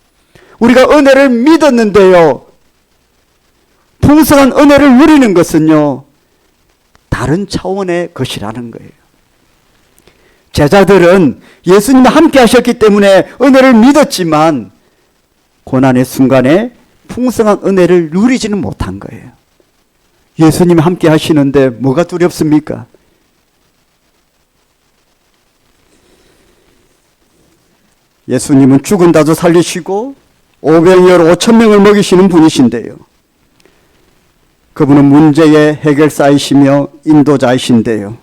우리가 은혜를 믿었는데요, 풍성한 은혜를 누리는 것은요, 다른 차원의 것이라는 거예요. 제자들은 예수님이 함께 하셨기 때문에 은혜를 믿었지만 고난의 순간에 풍성한 은혜를 누리지는 못한 거예요. 예수님이 함께 하시는데 뭐가 두렵습니까? 예수님은 죽은 자도 살리시고 오병이어로 5,000명을 먹이시는 분이신데요, 그분은 문제의 해결사이시며 인도자이신데요,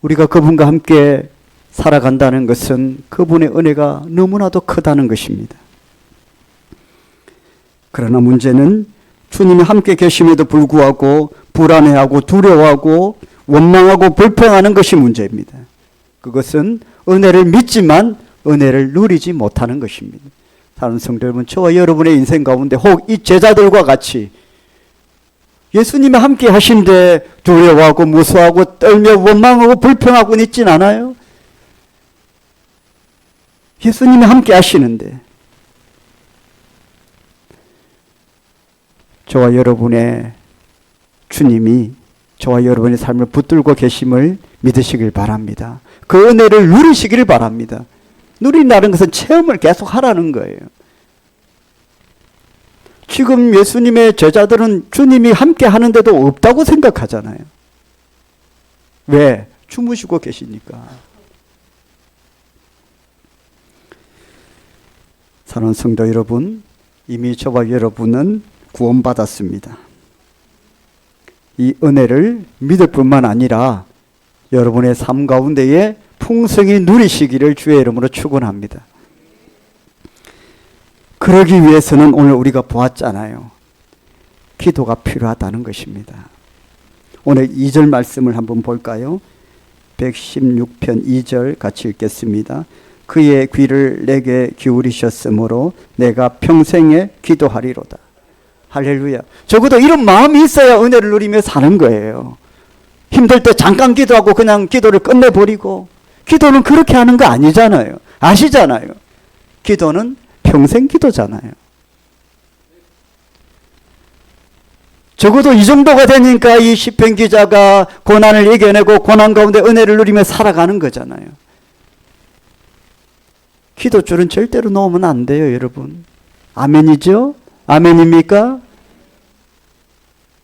우리가 그분과 함께 살아간다는 것은 그분의 은혜가 너무나도 크다는 것입니다. 그러나 문제는 주님이 함께 계심에도 불구하고 불안해하고 두려워하고 원망하고 불평하는 것이 문제입니다. 그것은 은혜를 믿지만 은혜를 누리지 못하는 것입니다. 다른 성도 여러분, 저와 여러분의 인생 가운데 혹 이 제자들과 같이 예수님이 함께 하신데 두려워하고 무서워하고 떨며 원망하고 불평하고는 있진 않아요? 예수님이 함께 하시는데 저와 여러분의 주님이 저와 여러분의 삶을 붙들고 계심을 믿으시길 바랍니다. 그 은혜를 누리시길 바랍니다. 누린다는 것은 체험을 계속 하라는 거예요. 지금 예수님의 제자들은 주님이 함께 하는데도 없다고 생각하잖아요. 왜? 주무시고 계시니까. 사랑하는 성도 여러분, 이미 저와 여러분은 구원받았습니다. 이 은혜를 믿을 뿐만 아니라 여러분의 삶 가운데에 풍성히 누리시기를 주의 이름으로 축원합니다. 그러기 위해서는 오늘 우리가 보았잖아요. 기도가 필요하다는 것입니다. 오늘 2절 말씀을 한번 볼까요? 116편 2절 같이 읽겠습니다. 그의 귀를 내게 기울이셨으므로 내가 평생에 기도하리로다. 할렐루야. 적어도 이런 마음이 있어야 은혜를 누리며 사는 거예요. 힘들 때 잠깐 기도하고 그냥 기도를 끝내버리고, 기도는 그렇게 하는 거 아니잖아요. 아시잖아요. 기도는 평생 기도잖아요. 적어도 이 정도가 되니까 이 시편 기자가 고난을 이겨내고 고난 가운데 은혜를 누리며 살아가는 거잖아요. 기도줄은 절대로 놓으면 안 돼요, 여러분. 아멘이죠? 아멘입니까?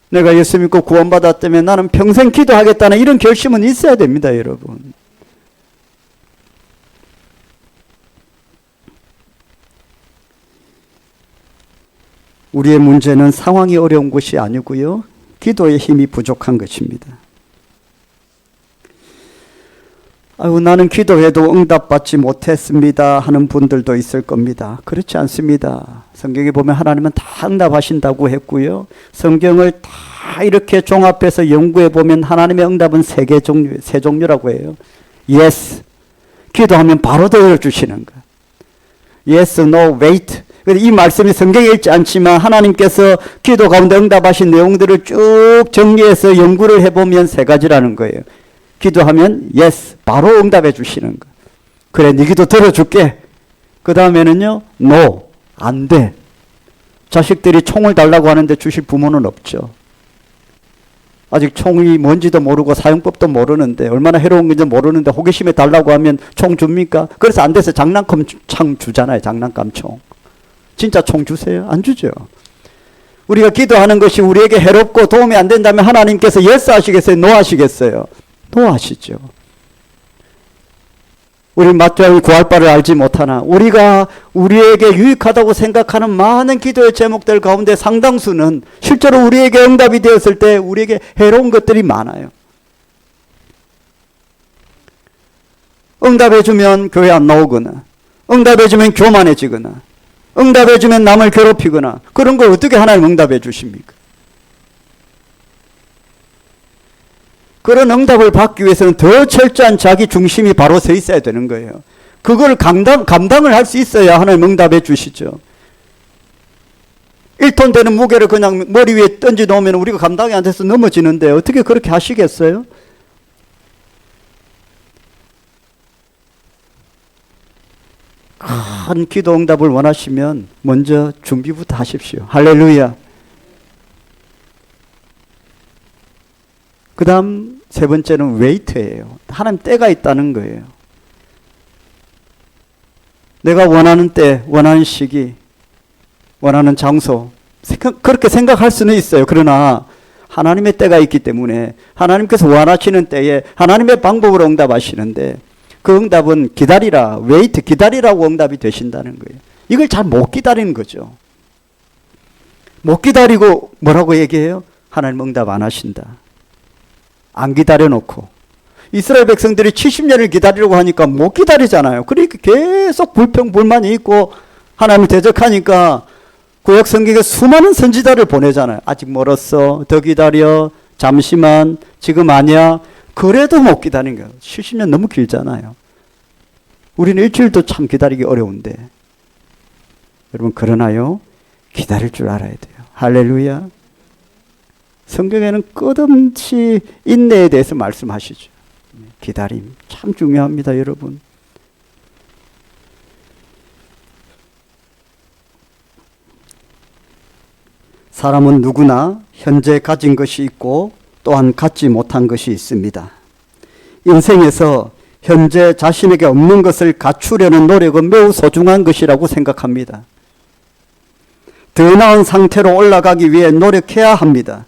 내가 예수 믿고 구원받았다면 나는 평생 기도하겠다는 이런 결심은 있어야 됩니다, 여러분. 우리의 문제는 상황이 어려운 것이 아니고요, 기도의 힘이 부족한 것입니다. 아유, 나는 기도해도 응답받지 못했습니다 하는 분들도 있을 겁니다. 그렇지 않습니다. 성경에 보면 하나님은 다 응답하신다고 했고요, 성경을 다 이렇게 종합해서 연구해 보면 하나님의 응답은 세 종류라고 해요. Yes, 기도하면 바로 들어주시는 것. Yes, no, wait. 이 말씀이 성경에 있지 않지만 하나님께서 기도 가운데 응답하신 내용들을 쭉 정리해서 연구를 해보면 세 가지라는 거예요. 기도하면 yes, 바로 응답해 주시는 거. 그래, 네 기도 들어줄게. 그 다음에는요, no, 안 돼. 자식들이 총을 달라고 하는데 주실 부모는 없죠. 아직 총이 뭔지도 모르고 사용법도 모르는데, 얼마나 해로운 건지 모르는데 호기심에 달라고 하면 총 줍니까? 그래서 안 돼서 장난감 창 주잖아요. 장난감 총. 진짜 총 주세요? 안 주죠. 우리가 기도하는 것이 우리에게 해롭고 도움이 안 된다면 하나님께서 yes 하시겠어요? no 하시겠어요? no 하시죠. 우리 맞자의 구할 바를 알지 못하나, 우리가 우리에게 유익하다고 생각하는 많은 기도의 제목들 가운데 상당수는 실제로 우리에게 응답이 되었을 때 우리에게 해로운 것들이 많아요. 응답해주면 교회 안 나오거나, 응답해주면 교만해지거나, 응답해주면 남을 괴롭히거나, 그런 걸 어떻게 하나님 응답해 주십니까? 그런 응답을 받기 위해서는 더 철저한 자기 중심이 바로 서 있어야 되는 거예요. 그걸 감당을 할 수 있어야 하나님 응답해 주시죠. 1톤 되는 무게를 그냥 머리 위에 던져 놓으면 우리가 감당이 안 돼서 넘어지는데 어떻게 그렇게 하시겠어요? 큰 기도 응답을 원하시면 먼저 준비부터 하십시오. 할렐루야. 그 다음 세 번째는 웨이트예요. 하나님 때가 있다는 거예요. 내가 원하는 때, 원하는 시기, 원하는 장소, 그렇게 생각할 수는 있어요. 그러나 하나님의 때가 있기 때문에 하나님께서 원하시는 때에 하나님의 방법으로 응답하시는데, 그 응답은 기다리라, 웨이트, 기다리라고 응답이 되신다는 거예요. 이걸 잘 못 기다리는 거죠. 못 기다리고 뭐라고 얘기해요? 하나님 응답 안 하신다. 안 기다려놓고. 이스라엘 백성들이 70년을 기다리려고 하니까 못 기다리잖아요. 그러니까 계속 불평불만이 있고 하나님을 대적하니까 구약 성경에 수많은 선지자를 보내잖아요. 아직 멀었어, 더 기다려, 잠시만, 지금 아니야. 그래도 못 기다리는 거예요. 70년 너무 길잖아요. 우리는 일주일도 참 기다리기 어려운데. 여러분, 그러나요, 기다릴 줄 알아야 돼요. 할렐루야. 성경에는 끝없이 인내에 대해서 말씀하시죠. 기다림 참 중요합니다, 여러분. 사람은 누구나 현재 가진 것이 있고 또한 갖지 못한 것이 있습니다. 인생에서 현재 자신에게 없는 것을 갖추려는 노력은 매우 소중한 것이라고 생각합니다. 더 나은 상태로 올라가기 위해 노력해야 합니다.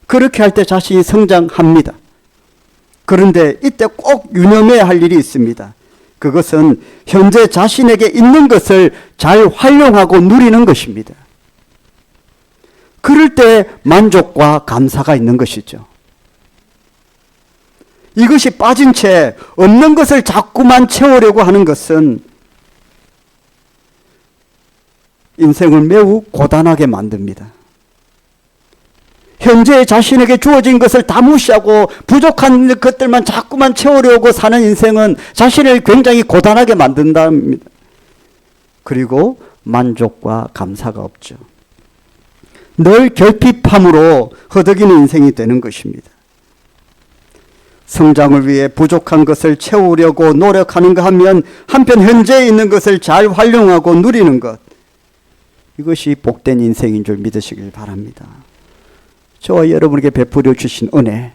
그렇게 할 때 자신이 성장합니다. 그런데 이때 꼭 유념해야 할 일이 있습니다. 그것은 현재 자신에게 있는 것을 잘 활용하고 누리는 것입니다. 그럴 때 만족과 감사가 있는 것이죠. 이것이 빠진 채 없는 것을 자꾸만 채우려고 하는 것은 인생을 매우 고단하게 만듭니다. 현재 자신에게 주어진 것을 다 무시하고 부족한 것들만 자꾸만 채우려고 사는 인생은 자신을 굉장히 고단하게 만든답니다. 그리고 만족과 감사가 없죠. 늘 결핍함으로 허덕이는 인생이 되는 것입니다. 성장을 위해 부족한 것을 채우려고 노력하는가 하면 한편 현재에 있는 것을 잘 활용하고 누리는 것, 이것이 복된 인생인 줄 믿으시길 바랍니다. 저와 여러분에게 베풀어 주신 은혜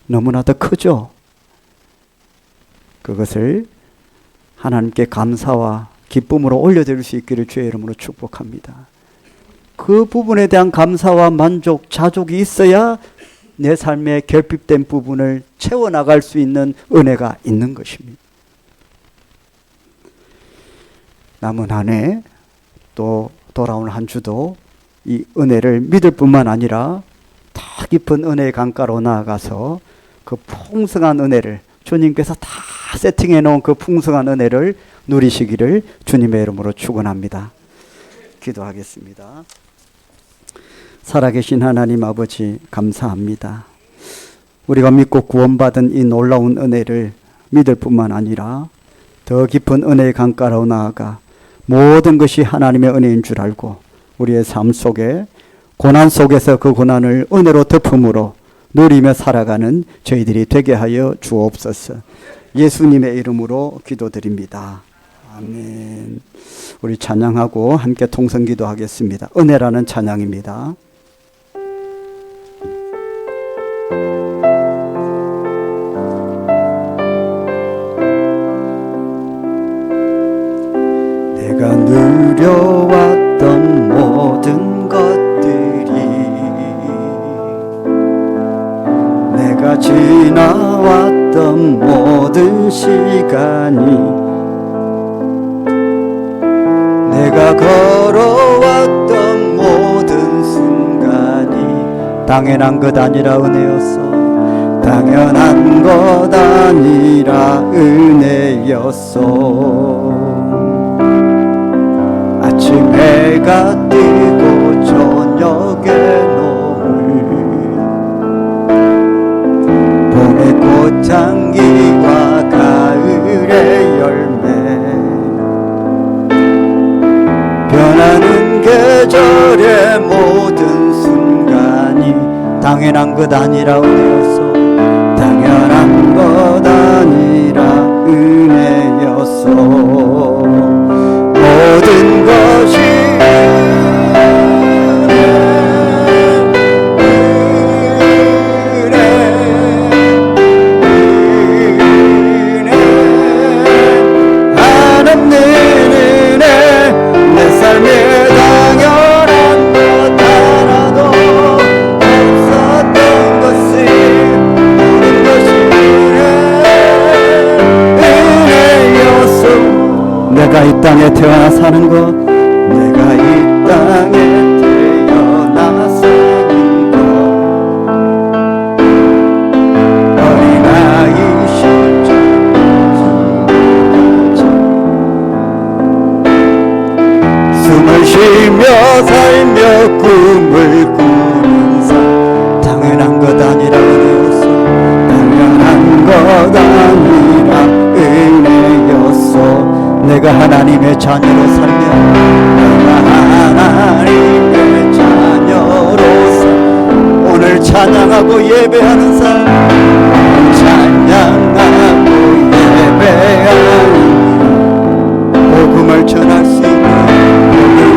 너무나도 크죠. 그것을 하나님께 감사와 기쁨으로 올려드릴 수 있기를 주의 이름으로 축복합니다. 그 부분에 대한 감사와 만족, 자족이 있어야 내 삶의 결핍된 부분을 채워나갈 수 있는 은혜가 있는 것입니다. 남은 한 해 또 돌아온 한 주도 이 은혜를 믿을 뿐만 아니라 더 깊은 은혜의 강가로 나아가서 그 풍성한 은혜를, 주님께서 다 세팅해 놓은 그 풍성한 은혜를 누리시기를 주님의 이름으로 축원합니다. 기도하겠습니다. 살아계신 하나님 아버지, 감사합니다. 우리가 믿고 구원받은 이 놀라운 은혜를 믿을 뿐만 아니라 더 깊은 은혜의 강가로 나아가 모든 것이 하나님의 은혜인 줄 알고 우리의 삶 속에 고난 속에서 그 고난을 은혜로 덮음으로 누리며 살아가는 저희들이 되게 하여 주옵소서. 예수님의 이름으로 기도드립니다. 아멘. 우리 찬양하고 함께 통성기도 하겠습니다. 은혜라는 찬양입니다. 내가 누려왔던 모든 것들이, 내가 지나왔던 모든 시간이, 내가 걸어왔던 모든 순간이 당연한 것 아니라 은혜였어. 당연한 것 아니라 은혜였어. 아침 해가 뜨고 저녁에 노을, 봄의 꽃향기와 가을의 열매, 변하는 계절의 모든 순간이 당연한 것 아니라 은혜였어. 당연한 것 아니라 은혜였어. 모든 것이 은혜, 한없는 은혜, 내 삶에 당연한 것 하나도 없었던 것을, 모든 것이 은혜였어. 내가 이 땅에 태어나 사는 것, 내가 이 땅에 태어나 사는 것, 어린아이 시절까지 숨을 쉬며 살며 꿈을 꾸는 삶, 당연한 것 아니라 은혜였어. 당연한 것 아니라 은혜였어. 내가 하나님의 자녀로 살며, 내가 하나님의 자녀로 살며 오늘 찬양하고 예배하는 삶, 찬양하고 예배하는 복음을 전할 수 있는,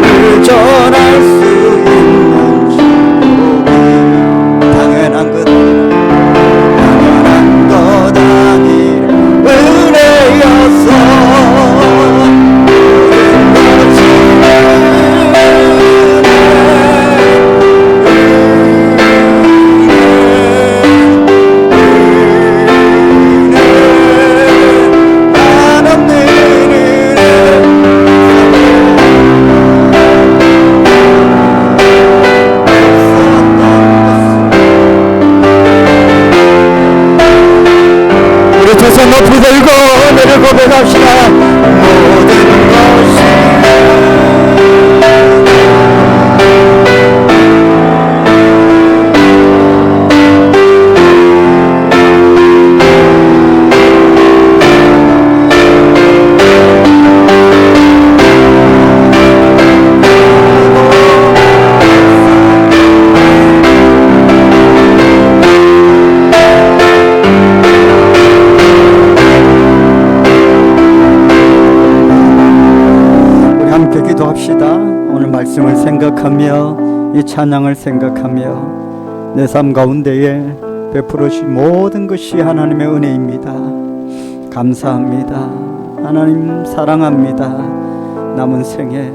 복음을 전할 수 있는 축복이 당연한 것, 당연한 것 아니라 은혜였어. 한없는 기도합시다. 오늘 말씀을 생각하며 이 찬양을 생각하며 내 삶 가운데에 베풀어 주신 모든 것이 하나님의 은혜입니다. 감사합니다. 하나님 사랑합니다. 남은 생에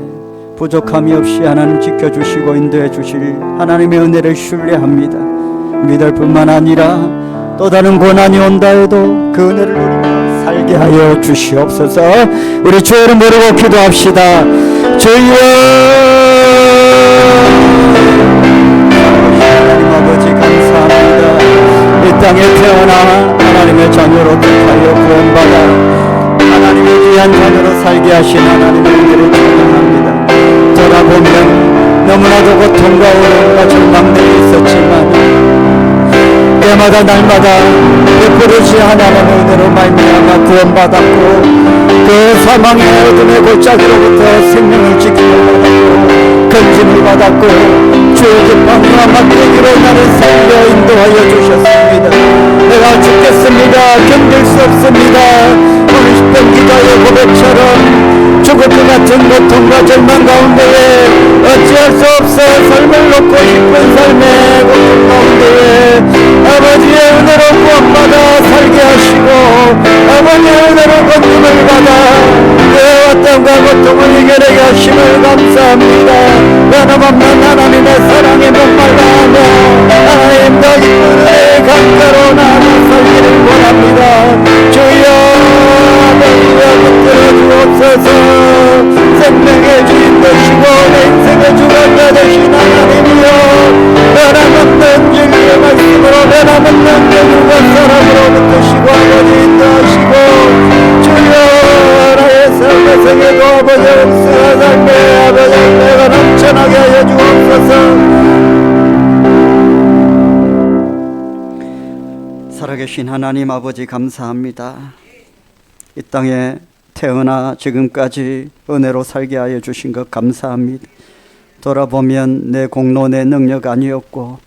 부족함이 없이 하나님 지켜주시고 인도해 주실 하나님의 은혜를 신뢰합니다. 믿을 뿐만 아니라 또 다른 고난이 온다 해도 그 은혜를 누리며 살게 하여 주시옵소서. 우리 주의 모르고 기도합시다. 주여, 하나님 아버지 감사합니다. 이 땅에 태어나 하나님의 자녀로 택하여 구원받아 하나님의 귀한 자녀로 살게 하신 하나님의 은혜를 찬양합니다. 돌아보면 너무나도 고통과 어려움과 절망들이 있었지만 때마다 날마다 베푸르시 하나님의 은혜로 말미암아 구원받았고 그 사망의 어둠의 골짜기로부터 생명을 지키고 받았고 건짐을 받았고 주의 기쁨과 막대기로 나를 살려 인도하여 주셨습니다. 내가 죽겠습니다. 견딜 수 없습니다. 오늘 10번 기도의 고백처럼 죽을 것 같은 고통과 절망 가운데에 어찌할 수 없어 삶을 놓고 싶은 삶의 고통 가운데에 아버지의 은혜로 구원받아 살게 하시고 아버지의 은혜로 건짐을 받아 내 어떤가 고통을 이겨내게 하심을 감사합니다. 변함없는 하나님의 사랑에 목말라하며 하나님 더 깊은 은혜의 강가로 나아가 살기를 원합니다. 주여 붙들어 주옵소서. 생명의 주인 되시고 내 인생의 주관자 되신 하나님이여 변함없는 진리의 말씀으로 변함없는 교육과 사랑으로 붙드시고 아버지 인도하시고 주여 나의 삶의 생애도 아버지의 흡수한 삶의 아버지의 은혜가 넘쳐나게 하여 주옵소서. 살아계신 하나님 아버지 감사합니다. 이 땅에 태어나 지금까지 은혜로 살게 하여 주신 것 감사합니다. 돌아보면 내 공로 내 능력 아니었고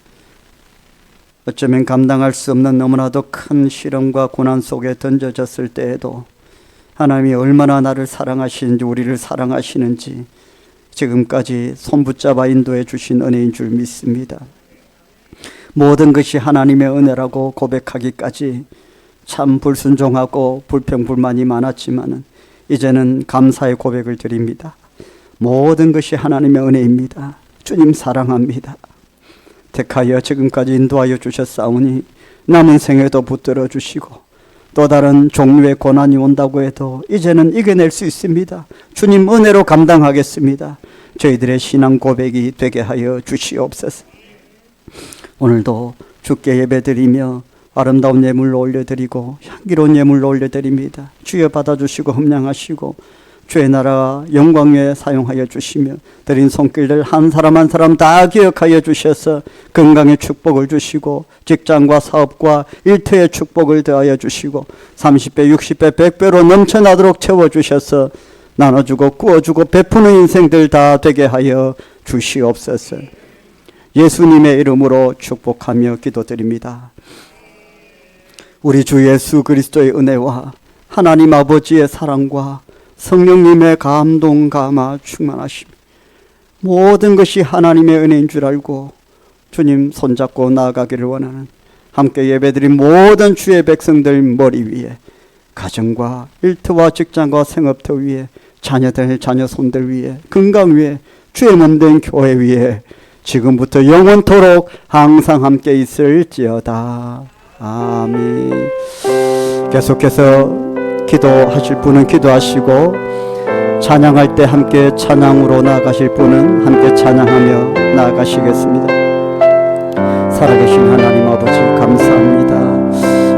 어쩌면 감당할 수 없는 너무나도 큰 시련과 고난 속에 던져졌을 때에도 하나님이 얼마나 나를 사랑하시는지 우리를 사랑하시는지 지금까지 손붙잡아 인도해 주신 은혜인 줄 믿습니다. 모든 것이 하나님의 은혜라고 고백하기까지 참 불순종하고 불평불만이 많았지만 이제는 감사의 고백을 드립니다. 모든 것이 하나님의 은혜입니다. 주님 사랑합니다. 택하여 지금까지 인도하여 주셨사오니 남은 생에도 붙들어 주시고 또 다른 종류의 고난이 온다고 해도 이제는 이겨낼 수 있습니다. 주님 은혜로 감당하겠습니다. 저희들의 신앙 고백이 되게 하여 주시옵소서. 오늘도 주께 예배드리며 아름다운 예물로 올려드리고 향기로운 예물로 올려드립니다. 주여 받아주시고 흠량하시고 주의 나라 영광 위에 사용하여 주시며 드린 손길들 한 사람 한 사람 다 기억하여 주셔서 건강의 축복을 주시고 직장과 사업과 일터의 축복을 더하여 주시고 30배 60배 100배로 넘쳐나도록 채워주셔서 나눠주고 구워주고 베푸는 인생들 다 되게 하여 주시옵소서. 예수님의 이름으로 축복하며 기도드립니다. 우리 주 예수 그리스도의 은혜와 하나님 아버지의 사랑과 성령님의 감동 감화 충만하심 모든 것이 하나님의 은혜인 줄 알고 주님 손잡고 나아가기를 원하는 함께 예배드린 모든 주의 백성들 머리 위에 가정과 일터와 직장과 생업터 위에 자녀들 자녀 손들 위에 건강 위에 주의 몸된 교회 위에 지금부터 영원토록 항상 함께 있을지어다. 아멘. 계속해서 기도하실 분은 기도하시고 찬양할 때 함께 찬양으로 나아가실 분은 함께 찬양하며 나아가시겠습니다. 살아계신 하나님 아버지 감사합니다.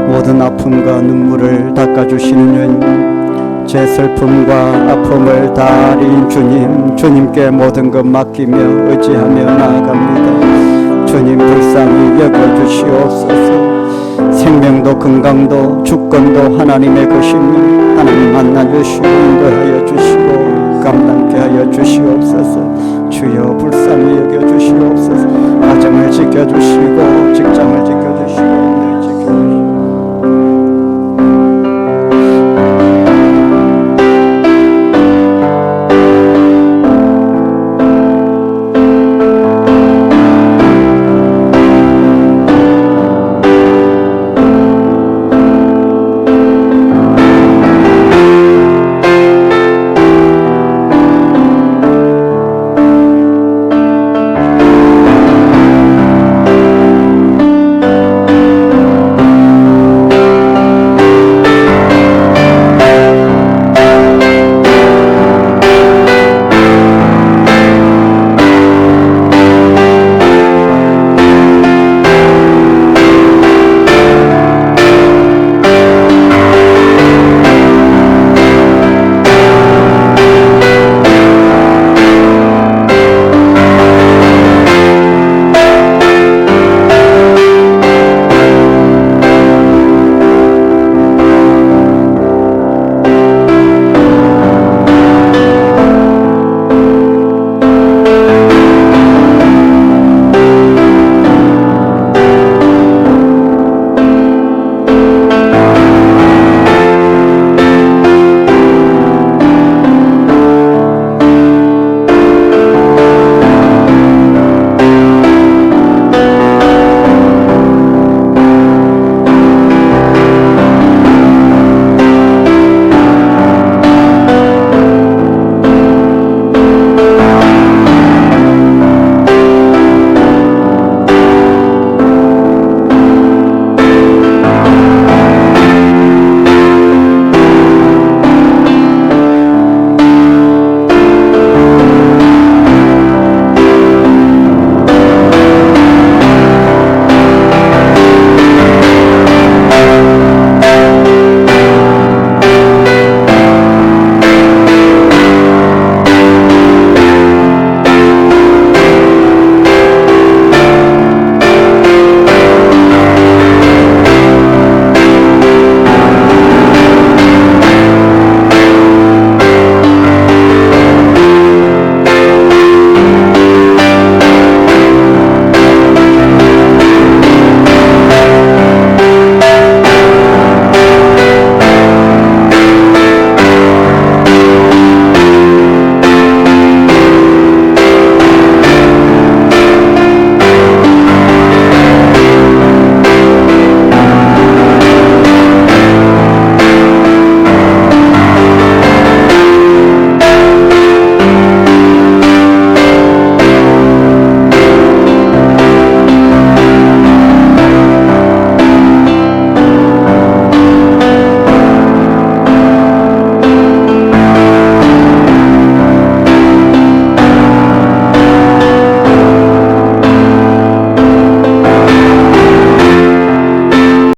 모든 아픔과 눈물을 닦아주시는 주님, 제 슬픔과 아픔을 다 알린 주님, 주님께 모든 것 맡기며 의지하며 나아갑니다. 주님 불쌍히 여겨주시옵소서. 생명도 건강도 주권도 하나님의 것이며 하나님 만나주시고 인도하여 주시고 감당케 하여 주시옵소서. 주여 불쌍히 여겨주시옵소서. 가정을 지켜주시고 직장을 지켜주시고 늘 지켜주시고